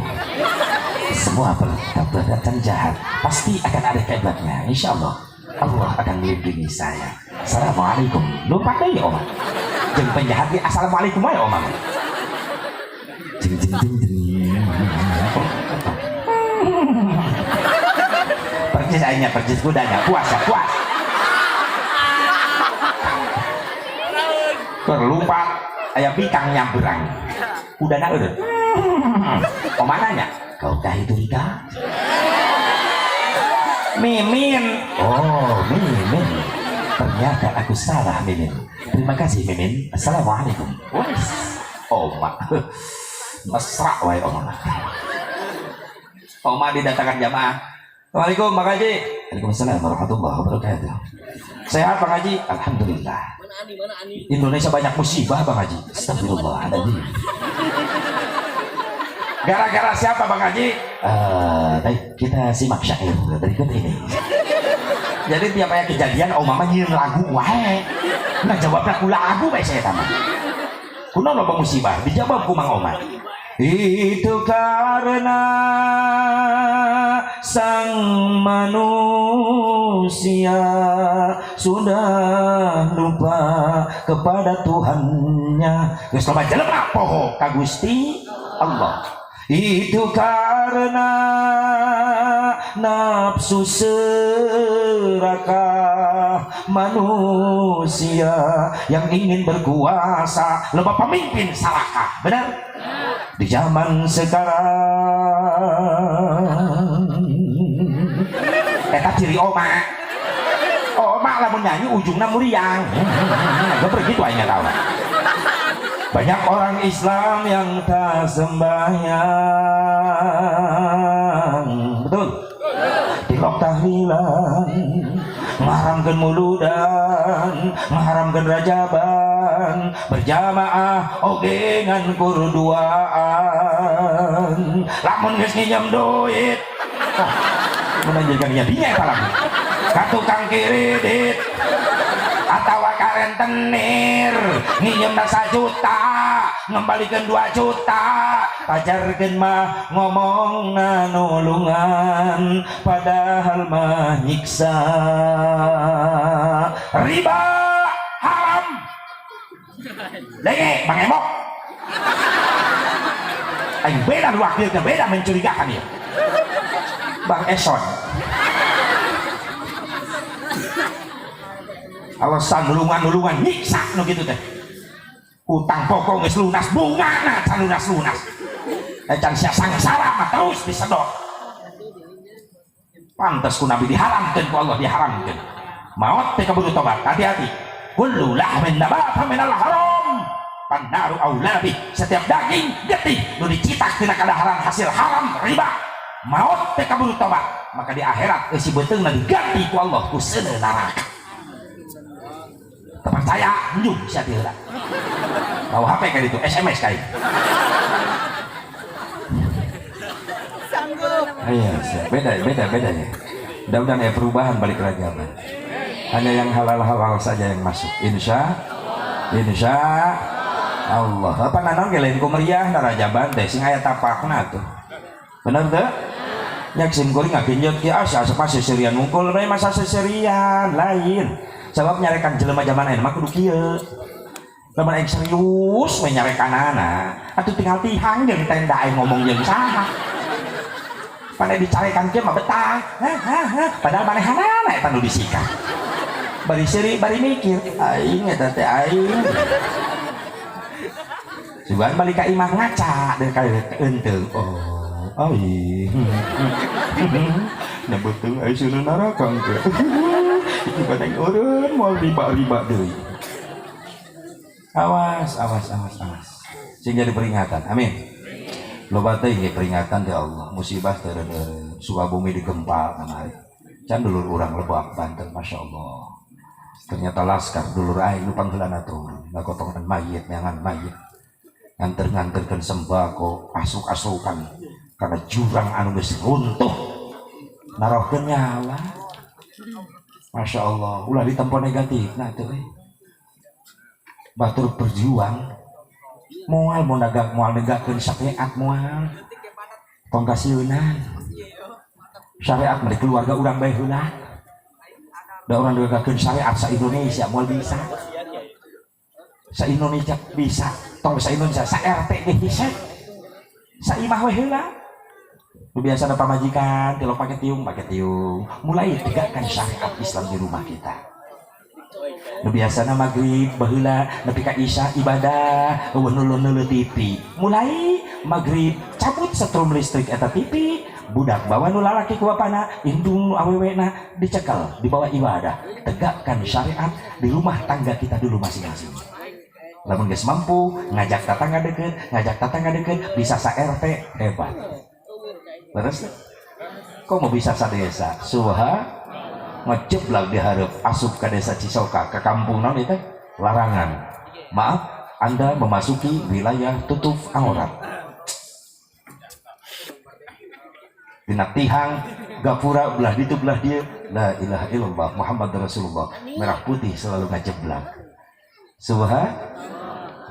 semua perbuatan jahat pasti akan ada kaibatnya. Insya Allah Allah akan melindungi saya. Assalamualaikum lupa deh ya Oma jeung penjahat dia assalamualaikum ya Oma percis aingnya percis kudanya puas ya puas terlumpat aya bikang nyamperang kudana eureun Oma nanya kau kah itu Rika? Mimin oh Mimin ternyata aku salah Mimin terima kasih Mimin assalamualaikum wes Oma mesra wae Oma Oma didatangkan jamaah Assalamualaikum Bang Haji. Waalaikumsalam warahmatullahi wabarakatuh. Sehat Bang Haji? Alhamdulillah. Indonesia banyak musibah Bang Haji. Astagfirullahaladzim. Gara-gara siapa Bang Haji? Baik, kita simak syair berikut ini. Jadi tiap aya kejadian Oma mah nyieun lagu wae. Nah jawabna ku lagu bae saya tama. Kunaon loba musibah? Dijawab ku Mang Oma. Itu karena sang manusia sudah lupa kepada Tuhannya. Geus loba jelema poho ka Gusti Allah. Itu karena nafsu serakah manusia yang ingin berkuasa loba pemimpin salahkah. Benar? Di zaman sekarang eta ciri Oma lamun nyanyi ujungna muriang gak begitu aja tahu banyak orang Islam yang tak sembahyang betul tilok tahlilan mengharamkan muludan mengharamkan rajaban berjamaah oge ngan kurduaan lamun geus nginjem duit menanjakan dinya eta lagi ka tukang kiridit atawa ka rentenir nginjemna 1 juta ngembalikan 2 juta pajarkeun mah ngomong nulungan padahal mah nyiksa riba haram lege Bang Emok aing beda wakilnya beda mencurigakan ya Bang Eson alasan nulungan nyiksa no gitu teh utang pokok geus lunas bungana can lunas can sia sangsara mah terus disedot pantes ku Nabi diharamkeun ku Allah diharamkeun maot teh kaburu tobat hati-hati kullu lahmin nabata minal haram pannaru aulabi setiap daging getih nu dicitak tina kadaharan hasil haram riba maot teh kaburu tobat maka di akhirat si beuteungna diganti ku Allah ku seuneu neraka percaya njung sia teu heula bawa HP kayak itu SMS kayak iya beda ya mudah-mudahan ya perubahan balik lagi apa hanya yang halal saja yang masuk insya Allah apa nanon gelain ku meriah narajaban teh sing aya tapakna tuh bener teh nyak sim kuring ngakinjeut ki asa asa seserian mungkul bae masa seserian lain Sebab nyarekan jelema zaman ayeuna mah kudu kieu. Lamun aing serius we nyarekanana, atuh tinggal tihang jeung tenda aing ngomong jeung saha. Pada dicarekan kieu mah betah. Padahal manehanana eta nu disikat. Bari seuri bari mikir, aing eta teh aing. Sugan balik ka imah ngaca dan kali enteung. Oh, aing. Nabeuteung aing sunan neraka engke. Iki badang eureun moal riba-riba deui. Awas. Sing jadi peringatan. Amin. Loba teh ge peringatan ti Allah. Musibah teh Sukabumi digempa kamari. Can dulur urang Lebak Banten, masyaallah. Ternyata laskar dulur aing nu pangheulana turun, ngagotongan mayit, neangan mayit. Nganter-nganterkeun sembako, asuk-asukan karena jurang anu geus runtuh. Narohkeun nyawa. Masyaallah, ulah ditempo negatif nah teh. Batur berjuang moal negakkeun syariat moal tong kasieunan syariat mah keluarga urang bae heula da urang negakkeun syariat sa Indonesia moal bisa sa Indonesia bisa tong sa Indonesia sa RT ge bisa sa imah we heula nu biasana pamajikan tilok pake tiung mulai tegakkan syariat Islam di rumah kita. Nu biasana magrib baheula nepi ka isya ibadah neuleuh TV. Mulai magrib cabut setrum listrik eta TV, budak bawa nu lalaki ku bapana, indung nu awewena dicekel dibawa ibadah. Tegakkan syariat di rumah tangga kita dulu masing-masing. Lamun geus mampu ngajak tetangga deukeut, bisa sa RT hebat. Leres teh? Kok mau bisa sa desa? Suha ngeceblak diharap asup ke desa Cisoka ke kampung naon itu larangan. Maaf, Anda memasuki wilayah tutup aurat. Dina tihang gapura belah ditu belah dia la ilaha illallah Muhammad Rasulullah merah putih selalu ngajeblak. Subha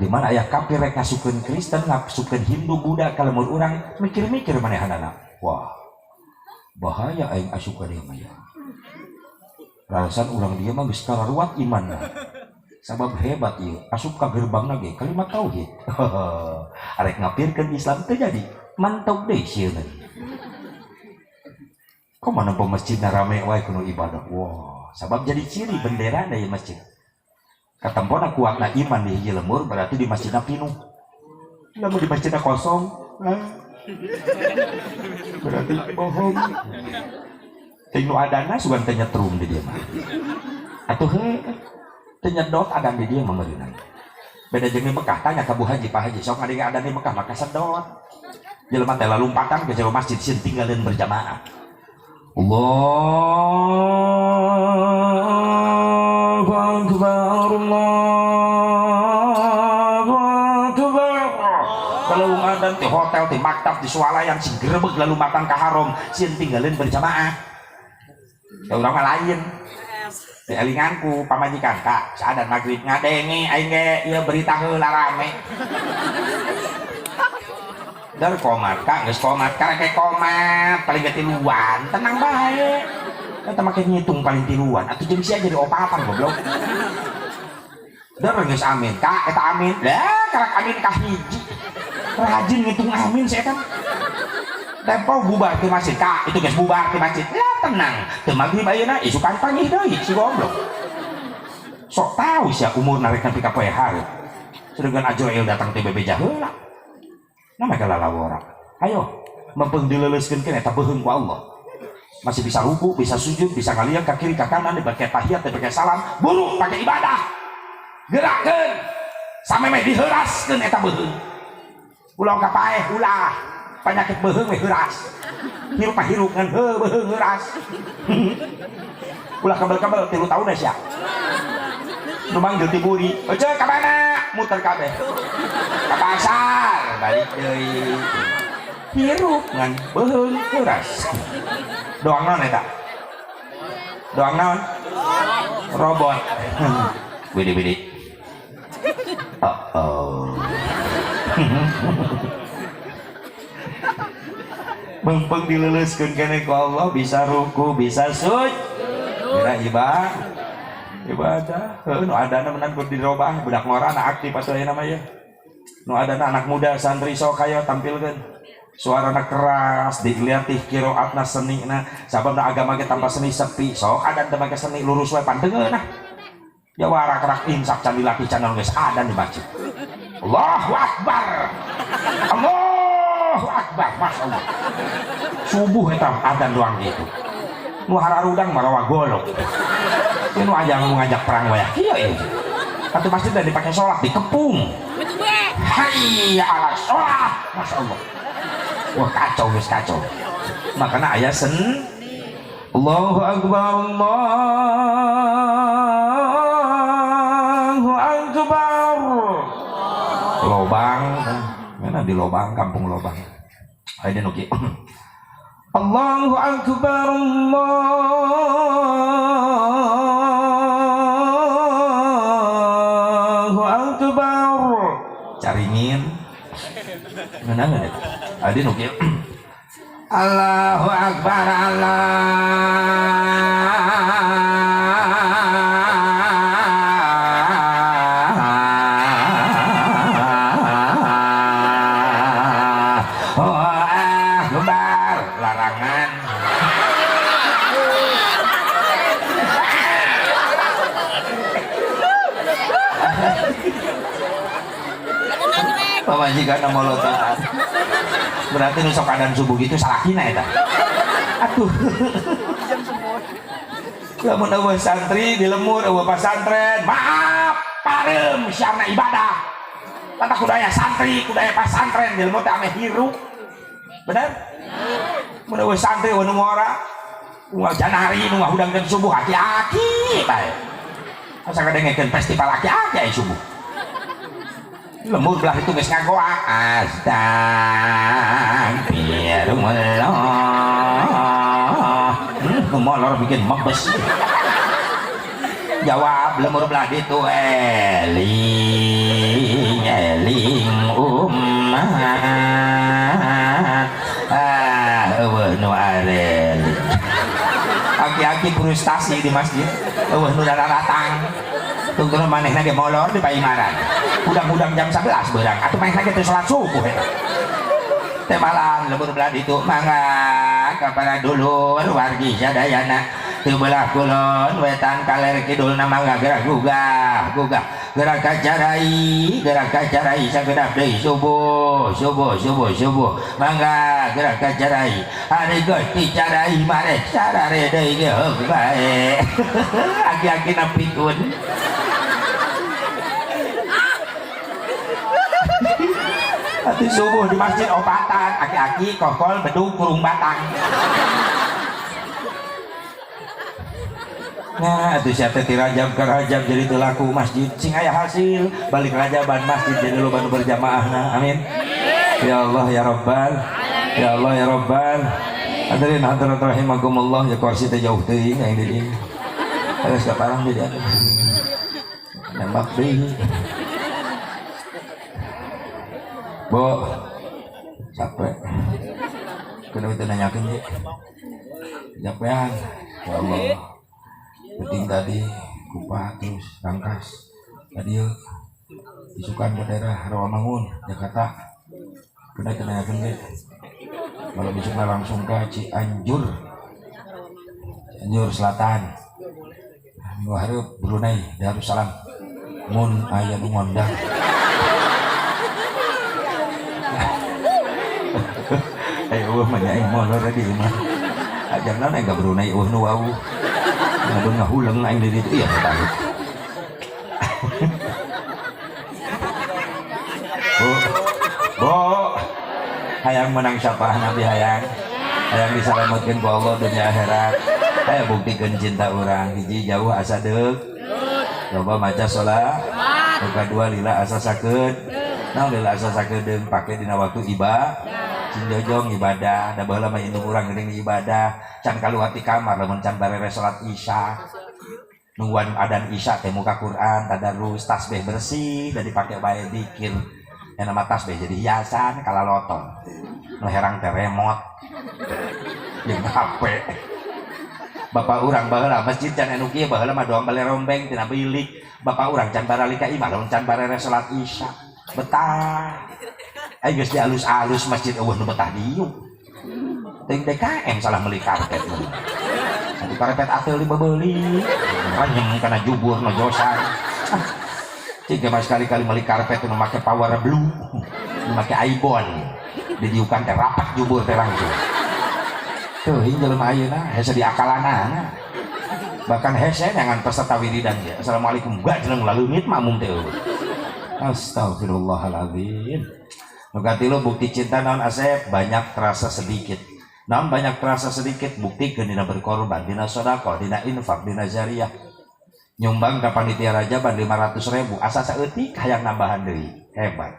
di mana aya kafir rek ngasukeun Kristen ngasukeun Hindu Buddha kalau mun urang mikir-mikir manehanana. Wah, bahaya aing asup ka dieu mah. Rasan orang dia mah geus kalaruat imanna. Sabab hebat ieu, asup ka gerbangna ge kalimat tauhid. Arek ngapirkeun Islam teh jadi mantap deui sieun. Kok mana masjidna rame wae kudu ibadah. Wah, sabab jadi ciri bendera da ieu masjid. Katempona kuatna iman di hiji lemur berarti di masjidna pinuh. Lamun di masjidna kosong, berarti bohong. Tinu adana sugan teh nyetrum di dia mah. Atuh he teh nyedot adan di dia mah meureunan. Beda jeung di Mekah tanya ka Bu Haji, Pak Haji sok ngadenge adan di Mekah maka sedot. Jelema teh lalumpatan ke jero masjid sieun tinggalin berjamaah. Allahu akbar Allahu akbar. Kalau ngadan di hotel di maktab di swalayan sing grebeg lalu makan ka haram sieun tinggalin berjamaah. Ya urang mah lain. Di elinganku pamajikan Kak, sadan magrib ngadenge aing ge ieu berita heula rame. Dar komat Kak, geus komat karek komat paling ge tiluan, tenang bae. Eta make ngitung paling tiluan, atuh jeung sia jadi opatan goblok. Dar geus amin Kak, eta amin. Lah, karek amin ka hiji. Rajin ngitung amin saya kan. Tempo bubar ke masjid Kak, itu guys bubar ke masjid. Lah tenang, teu magrib ayeuna isukan pangih deui si goblok. Sok tahu sia umur narek nepi ka poe hareup. Sedengkeun Ajrail datang teh bebeja heula. Nama kalalawora. Ayo, mempeng dileleuskeun keneh eta beuheung ku Allah. Masih bisa ruku, bisa sujud, bisa ngaliak ka kiri ka kanan, dipake tahiyat, dipake salam, buru pake ibadah. Gerakkeun. Sameme diheuraskeun eta beuheung. Ulah ka paeh ulah. Penyakit beuheung we heuras. Hirup mah hirup ngan beuheung heuras. Ulah kabel-kabel 3 tahun da sia. Nu manggil ti buri, "Ece ka mana?" Muter kabeh. Ka pasar, balik deui. Hirup ngan beuheung heuras. Doang naon eta? Doang naon? Robot. Widi-widi. Oh. Mempeng dileleuskeun keneh ku Allah bisa ruku bisa sujud kira ibadah ibadah. Nu adana menan kudu dirobah budak ngora anak aktif atuh aya nama ya. Nu adana anak muda santri sok hayo tampilkeun. Suarana keras, dilihatih kiroatna senina, sababna agama ge tanpa seni sepi. Sok adan teu make seni lurus we panteungeun nah. Jawara kerak imsak can dilatih can geus adan di masjid. Allahu Akbar. Allahu Akbar, masyaallah. Subuh eta adan doang gitu. Nu hararudang marawa golok. Nu aja ngajak perang waya. Kieu ieu. Satu masjid dan dipakai sholat dikepung. Hayya ala sholat. Masyaallah. Wah kacau guys kacau. Makanya ayat Allahu Akbar Allahu Akbar. Lobang, mana di lobang kampung lobang. Ayo nuki. Allahu Akbar Allahu Akbar. Caringin. Mana ada? Adi nuki. Allahu Akbar larangan. Pamajikan molototan. Berarti nusok keadaan subuh gitu salakina eta. Aduh. Lamun eueuh santri di lemur eueuh pasantren, maaf pareum siarna ibadah. Tata kudaya santri, kudaya pasantren di lemur teh ame hirup. Bener? Mun eueuh santri eueuh nu ngora, nu janari nu ngahudangkeun subuh hati-hati bae. Asa ngadengekeun festival aki-aki aya subuh. Lemur belah itu geus ngagoa astagfirullah. Molor bikin mebes. Jawab lemur belah itu eling eueuh nu arel. Aki-aki frustasi di masjid. Eueuh nu datang. Tunggu manehna ge molor di Paimaran. Udang-udang jam 11 beurang atuh manehna ge teu salat subuh eta. Teh malam lembur belah itu mangga kapana dulur wargi sadayana teu belah kulon wetan kaler kidulna mangga gerak gugah gerak kacarai sagedap deui subuh mangga gerak kacarai ari geus dicarai mare carare deui ge heug bae. Aki-akina pikun. Ati subuh di masjid obatan, aki-aki kokol bedug kurung batang. Nah, itu siapa tirajab ke rajab jadi telaku masjid sing aya hasil balik rajaban masjid jadi loba nu berjamaah. Nah, amin. Ya Allah ya Rabbal. Ya Allah ya Rabbal. Hadirin hadirat rahimakumullah ya kursi teh jauh teuing yang di dieu. Terus ka parang di dieu. Nembak deui. Bo, capek. Kenapa kita nanyakan ya? Capean, ya Allah. Penting tadi kupat terus rangkas. Tadi yuk isukan ke daerah Rawamangun, Jakarta. Kena kita nanyakan ya. Kalau bisa langsung ke Cianjur Selatan. Minggu hari Brunei, Darussalam. Mun aya nu ngondang. Ayo manyaing molor di rumah. Ajarna enggak Brunei nu wau. Ngadon ngahuleung aing di ditu ieu tahu. Bo. Hayang menang syafaat Nabi hayang. Hayang disalametkeun ku Allah dunia akhirat. Aya buktikeun cinta urang. Hiji jauh asa deuk. Coba maca salat. Nu kadua lila asa sakeut. Naon lila asa sakeut pake dina waktu Cinjojong ibadah, da baheula mah indung urang geuning ibadah, can kaluar ti kamar lamun can barere salat Isya. Nungguan adan Isya teh muka Quran, tadarus, tasbih bersih, da dipake bae dikir. Yang nama tasbih jadi hiasan kalaloton. Nu herang teh remote. Jeung HP. Bapak urang baheula masjid can anu kieu baheula mah doang bale rombeng tina bilik. Bapak urang can barali ka imah lamun can barere salat isya. Betah. Ai geus dialus-alus masjid eueuh nu betah dieu. Teuing DKM salah meuli karpet. Anu karpet ateul dibeuli. Ranyem kana jubur nu josan. Jika mas sekali-kali meuli karpet nu make power blue, nu make ibon. Didiukan teh rapat jubur teh langsung. Teuing jelema ayeuna hese diakalanana. Bahkan hese dengan peserta wiridan ya. Assalamualaikum gak jelema leungit makmum teh. Astagfirullahaladzim. Nu katilu bukti cinta naon Asep banyak terasa sedikit. Naon banyak terasa sedikit buktikeun dina berkorban, dina sedekah, dina infak, dina jariyah. Nyumbang ka panitia rajaban 500.000 asa saeutik hayang nambahan deui. Hebat.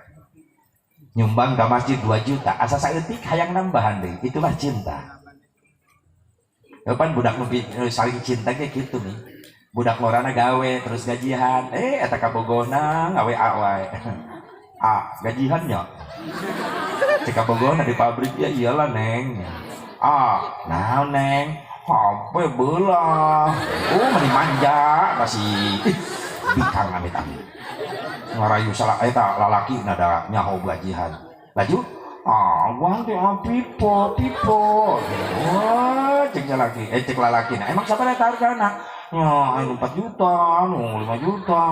Nyumbang ke masjid 2 juta asa saeutik hayang nambahan deui. Itulah cinta. Depan budak nu saling cinta kayak gitu nih. Budak lorana gawe terus gajian. Eta kabogohna gawe wae. Gajian nya. Cek kabogohna di pabrik ya iyalah neng. Naon neng? Apa belah? Meni manja masih bikang amit-amit. Ngarayu salah eta lalaki nada nyaho gajian. Laju gua teh tipe. Wah, cek lalaki, cek lalaki. Nah, emang siapa eta hargana? Ya, anu 4 juta, anu 5 juta.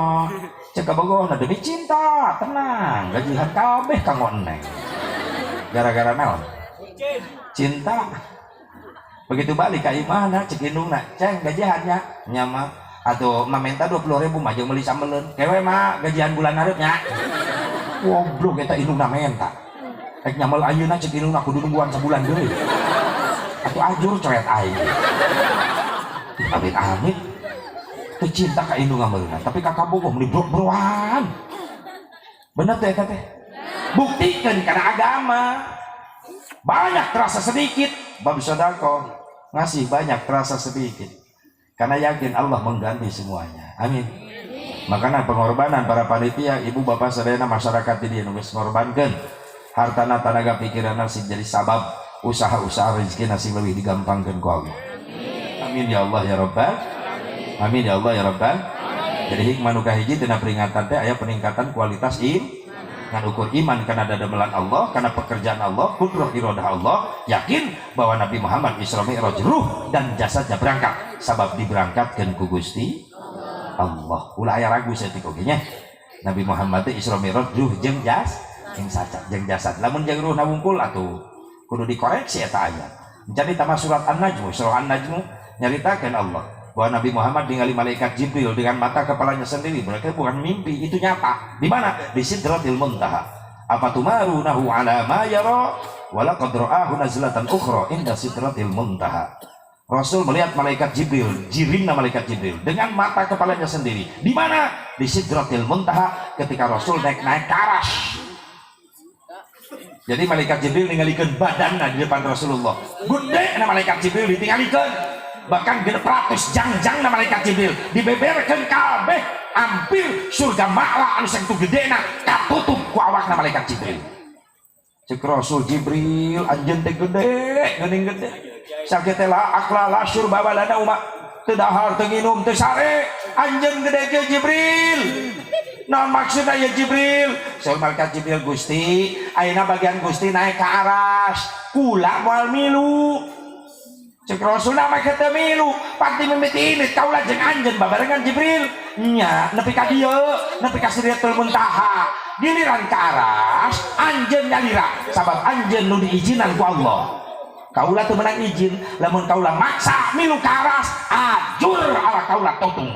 Cek kabogohna demi cinta, tenang, gajian kabeh kanggo neng. Gara-gara naon? Cinta. Begitu balik ka imahna cek indungna, ceng gajiannya nyama atau mamenta 20.000 mah jeung meuli sambeleun. Kewe mah gajian bulan hareupnya. Goblok eta indungna menta. Ek nyamal ayeuna cek indungna kudu nungguan sabulan deui. Atuh ajur coret aing. Amit-amit. Teu cinta ka indung ameuna, tapi ka kabogoh meuli brok-broan. Bener teh eta teh. Buktikeun kana agama. Banyak terasa sedikit, bab sedekah ngasih banyak terasa sedikit. Karena yakin Allah mengganti semuanya. Amin. Makanya pengorbanan para panitia, ibu bapak sadayana masyarakat di nu geus ngorbankeun hartana tanaga pikiranna sing jadi sabab usaha-usaha rezeki nasi leuwih digampangkeun ku Allah. Amin ya Allah ya Rabbal. Amin ya Allah ya Rabbal. Jadi hikmah nu kahiji tina peringatan teh aya peningkatan kualitas ngan ukur iman karena dadamelan Allah, karena pekerjaan Allah, kudrah iradah Allah, yakin bahwa Nabi Muhammad Isra Mi'raj ruh dan jasadnya berangkat sabab diberangkatkeun ku Gusti Allah. Ulah aya ragu saeutik oge nya. Nabi Muhammad teh Isra Mi'raj ruh jeung jasad. Lamun jeung ruh wungkul atuh kudu dikoreksi eta aya. Jadi tama surat An-Najm, surah An-Najm nyaritakeun Allah bahwa Nabi Muhammad ningali malaikat Jibril dengan mata kepalanya sendiri. Mereka bukan mimpi, itu nyata. Di mana? Di Sidratil Muntaha. Afatumarunahu ala ma yara wa laqad ra'ahu nazlatan ukhra inda Sidratil Muntaha. Rasul melihat malaikat Jibril, jirimna malaikat Jibril dengan mata kepalanya sendiri. Di mana? Di Sidratil Muntaha ketika Rasul naik ke aras. Jadi malaikat Jibril ningalikeun badanna di depan Rasulullah. Gede na malaikat Jibril ditingalikeun. Bahkan 100 jangjang na malaikat Jibril dibeberkeun kabeh hampir surga ma'la anu sakitu gedena katutup ku awakna malaikat Jibril. Cek Rasul Jibril anjeun teh gede, geuning gede. Sakitu la akla la syurba balana umat teu dahar teu nginum teu sare anjeun gede ke Jibril. Naon maksudna ya Jibril? Saur malaikat Jibril Gusti, ayeuna bagian Gusti naik ke aras, kula moal milu. Cek Rasul nama kita milu pasti mimiti ini kaulah jeung anjeun babarengan Jibril nya nepi ka dieu nepi ka Sidratul Muntaha giliran ka aras anjeun nyalira sabab anjeun nu diizinan ku Allah. Kaulah teu meunang izin lamun kaulah maksa milu ka aras ajur ala kaulah totung.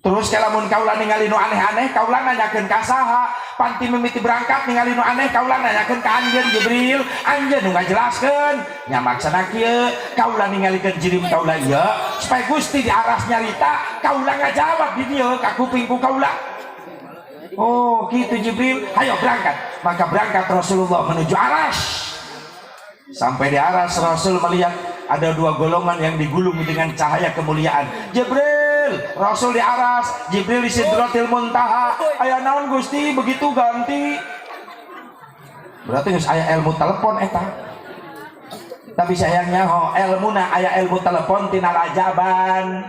Terus kalamun kaulah ningali nu aneh-aneh kaulah nanyakeun ka saha panti mimiti berangkat ningali nu aneh kaulah nanyakeun ka anjeun Jibril anjeun nu ngajelaskeun nya maksana kieu kaulah ningalikeun jirim kaulah ieu supaya Gusti di aras nyarita kaulah ngajawab di dieu ka kupingku kaulah. Oh gitu Jibril, ayo berangkat. Maka berangkat Rasulullah menuju aras. Sampai di aras Rasul melihat ada 2 golongan yang digulung dengan cahaya kemuliaan. Jibril, Rasul di aras, Jibril di Sidratil Muntaha. Aya naon Gusti begitu ganti? Berarti geus aya ilmu telepon eta. Tapi sayangnya ilmuna aya ilmu telepon tina rajaban.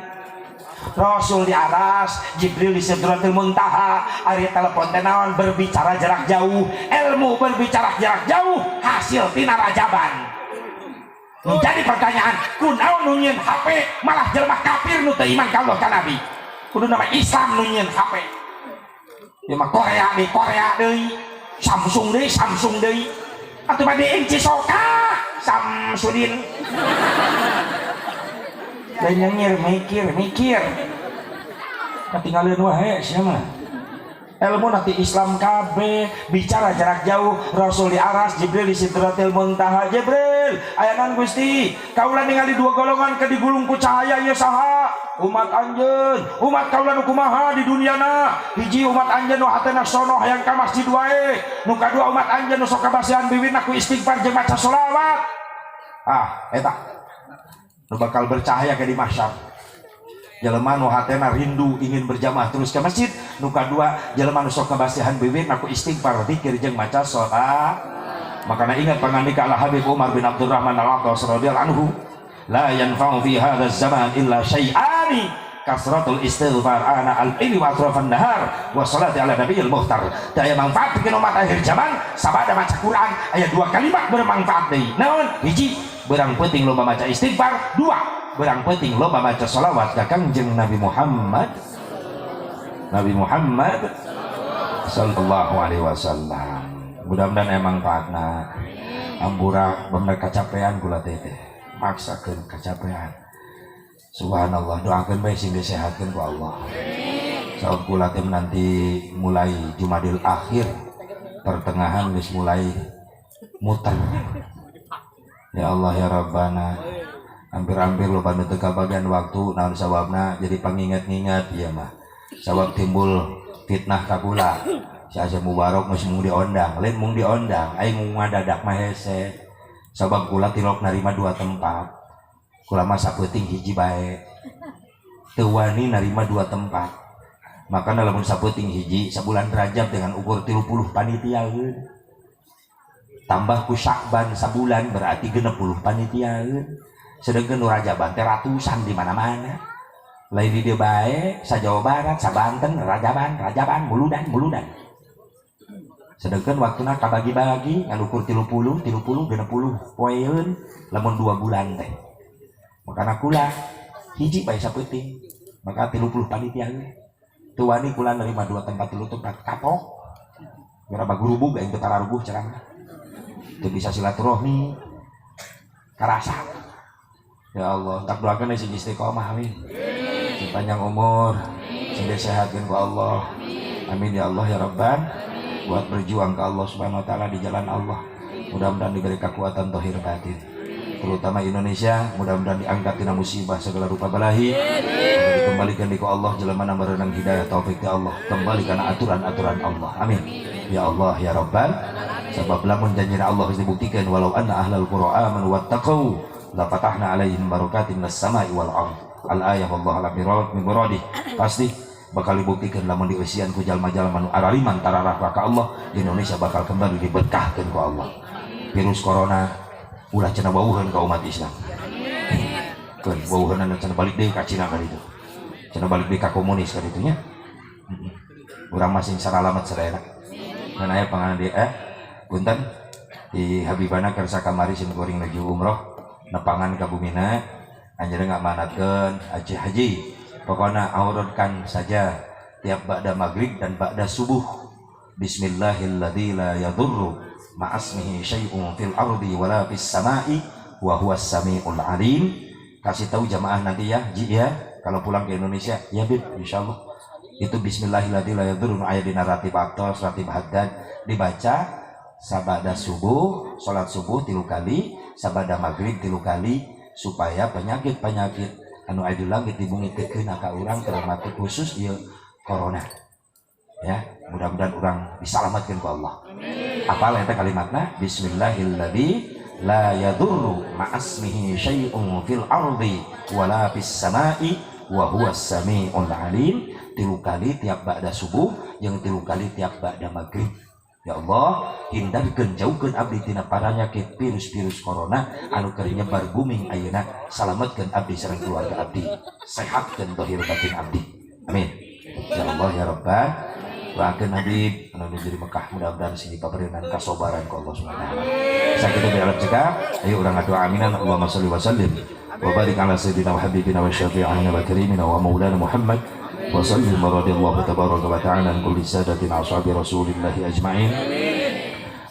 Rasul di aras, Jibril di Sidratil Muntaha, ari telepon teh naon berbicara jarak jauh, ilmu berbicara jarak jauh hasil tina rajaban. Jadi pertanyaan, kunaon nu nyieun HP malah jelema kafir nu teu iman ka Allah ka Nabi. Kudu nama Islam nu nyieun HP. Ya mah Korea deui, Samsung deui. Atuh bade inci soka Samsudin. Dan nyengir mikir ketinggalan wae sia mah ilmu nanti Islam KB bicara jarak jauh. Rasul di aras, Jibril di Sidratil Muntaha. Jibril aya naon Gusti, kaula ningali dua golongan ke digulung ku cahaya ieu saha? Umat anjeun, umat kaula nu kumaha di duniana? Hiji umat anjeun nu hatena sono hayang ka masjid wae, nu kadua umat anjeun nu sok kabasihan biwirna ku istighfar jeung maca sholawat. Eta nu bakal bercahaya ke di mahsyar. Jelema nu hatena rindu ingin berjamaah terus ke masjid, nu kadua jelema nu sok kabasihan bibir aku istighfar zikir jeung maca sholawat. Makana ingat pangandika Allah Habib Umar bin Abdurrahman Al-Attas radhiyallahu anhu, la yanfa'u fi hadzal zaman illa syai'ani kasratul istighfar ana al-ilmi wa atrafan nahar wa salati ala nabiyil muhtar. Daya manfaat pikeun umat akhir zaman sabada maca Quran aya dua kalimat bermanfaat deui. Naon? Hiji, berang penting loba maca istighfar. Dua, berang penting loba maca sholawat ka Kangjeng Nabi Muhammad sallallahu alaihi wasallam. Mudah-mudahan emang manfaatna. Ampura bener kacapean kula teh maksakeun kacapean. Subhanallah, doakeun bae sing disehatkeun ku Allah. Saur kula teh nanti mulai Jumadil Akhir pertengahan geus mulai muter. Ya Allah ya Rabbana, hampir-hampir lo bantu teka bagian waktu naon sawabna jadi pangingat-ingat ieu mah. Sawab timbul fitnah ka kula. Si Aja Mubarok geus mung diondang, lain mung diondang, aing mung ngadadak mah hese. Sabab kula tilok narima dua tempat. Kula mah sapeuting hiji bae. Teu wani narima dua tempat. Maka lamun sapeuting hiji sabulan Rajab dengan ukur 30 panitiaeun. Tambah ku Syakban sabulan berarti 60 panitiaeun. Sedengkeun nu Rajaban teh ratusan di mana-mana. Lain di dieu bae sa Jawa Barat, sa Banten Rajaban muludan. Sedengkeun waktuna kabagi-bagi ngan ukur 30 60 poeun lamun 2 bulan teh. Makana kula hiji bae sapeuting. Maka 30 panitiaeun. Teu wani kula nerima 2 tempat 3 tempat kapok. Berapa gurubug aing teu tararubuh ceramah. Itu bisa silaturahmi karasa. Ya Allah, tak doakan sing istiqomah amin. Sing panjang umur, sing disehatkeun ku Allah. Amin ya Allah ya Rabban. Buat berjuang ke Allah Subhanahu wa taala di jalan Allah. Mudah-mudahan diberi kekuatan zahir batin. Terutama Indonesia, mudah-mudahan diangkat tina musibah segala rupa balahi. Dikembalikan di ku Allah jelema na berenang hidayah taufik ya Allah. Kembalikan aturan-aturan Allah. Amin. Ya Allah ya Rabban. Sebab lamun janjina Allah harus dibuktikan walau anna ahlal qura amanu wattaqau la fatahna alaihim barakatin minas samai wal ardh. Al ayah wallahu ala miradi. Pasti bakal dibuktikan lamun di usian ku jalma-jalma nu araliman tararah ka Allah, Indonesia bakal kembali diberkahkeun ku Allah. Virus corona ulah cenah bauheun ka umat Islam. Keun bauheunna cenah balik deui ka Cina ka ditu. Cenah balik deui ka komunis ka ditu nya. Urang masing saralamat sarena. Dan aya panganan dia punten di Habibana kersa kamari sin goreng nuju umroh nepangan ka bumina anjeun ngamanatkeun haji. Pokoknya auradkan saja tiap ba'da maghrib dan ba'da subuh. Bismillahilladzi la yadurru ma'asmihi syai'un fil ardi wala fis sama'i wa huwas samiul alim. Kasih tahu jamaah nanti ya, Ji ya, kalau pulang ke Indonesia ya Bib insyaallah. Itu bismillahilladzi la yadurru ayat di ratib atos, ratib haddad dibaca sabada subuh, salat subuh 3 kali, sabada maghrib 3 kali supaya penyakit-penyakit anu aya di langit dibungikeun ka urang termasuk khusus ieu corona. Ya, mudah-mudahan urang disalamatkeun ku Allah. Apal eta kalimatna? Bismillahilladzi la yadurru ma'asmihi syai'un fil ardi wala fis sama'i wa huwas samiul alim. 3 kali tiap ba'da subuh, yang 3 kali tiap ba'da maghrib. Ya Allah, hindarkeun jauhkeun abdi tina paranyakit virus-virus corona anu keur nyebar booming ayeuna. Salametkeun abdi sareng keluarga abdi. Sehatkeun zahir batin abdi. Amin. Ya Allah ya Rabbal. Doakeun Habib anu nuju di Mekah mudah-mudahan sini pabeureungan kasobaran ku Allah Subhanahu wa taala. Sakitu beurang cekap, ayo urang ngadoa aminan. Allahumma shalli wa sallim wa barik ala sayyidina wa habibina wa syafi'ina wa karimina wa maulana Muhammad. وسلم رضي الله تبارك وتعالى عن كل سادة أصحاب رسول الله أجمعين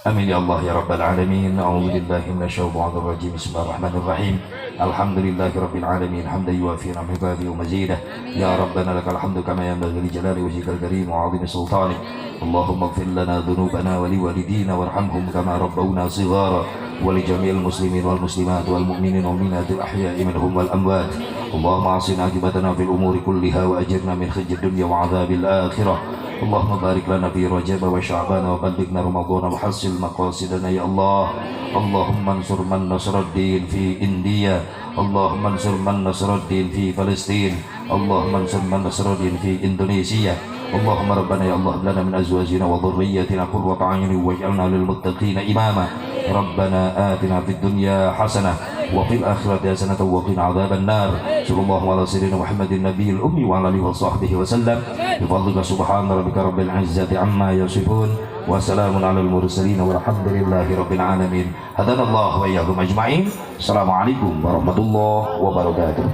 آمين يا الله يا رب العالمين. أعوذ بالله من الشيطان الرجيم. بسم الله الرحمن الرحيم. الحمد لله رب العالمين حمدا يوافي نعمه ومزيده. يا ربنا لك الحمد كما ينبغي لجلال وجهك الكريم وعظيم سلطانك. اللهم اغفر لنا ذنوبنا ولوالدينا وارحمهم كما ربونا صغارا ولجميع المسلمين والمسلمات والمؤمنين والمؤمنات الأحياء منهم والأموات. اللهم أعصنا عاقبتنا في الأمور كلها وأجرنا من خزي الدنيا وعذاب الآخرة. اللهم بارك لنا في رجب وشعبان وبلغنا رمضان وحسن مقاصدنا يا الله. اللهم انصر من نصر الدين في إنديا. اللهم انصر من نصر الدين في فلسطين. اللهم انصر من نصر الدين في إندونيسيا. اللهم ربنا يا الله لنا من أزواجنا وذريتنا قرة أعين واجعلنا للمتقين إماما. ربنا آتنا في الدنيا حسنة وفي الآخرة حسنة وقنا عذاب النار. صلى الله على سيدنا محمد النبي الأمي وعلى آله وصحبه وسلم. بفضلك سبحان ربك رب العزة عما يصفون وسلام على المرسلين والحمد لله رب العالمين. هدانا الله وإياكم أجمعين. السلام عليكم ورحمة الله وبركاته.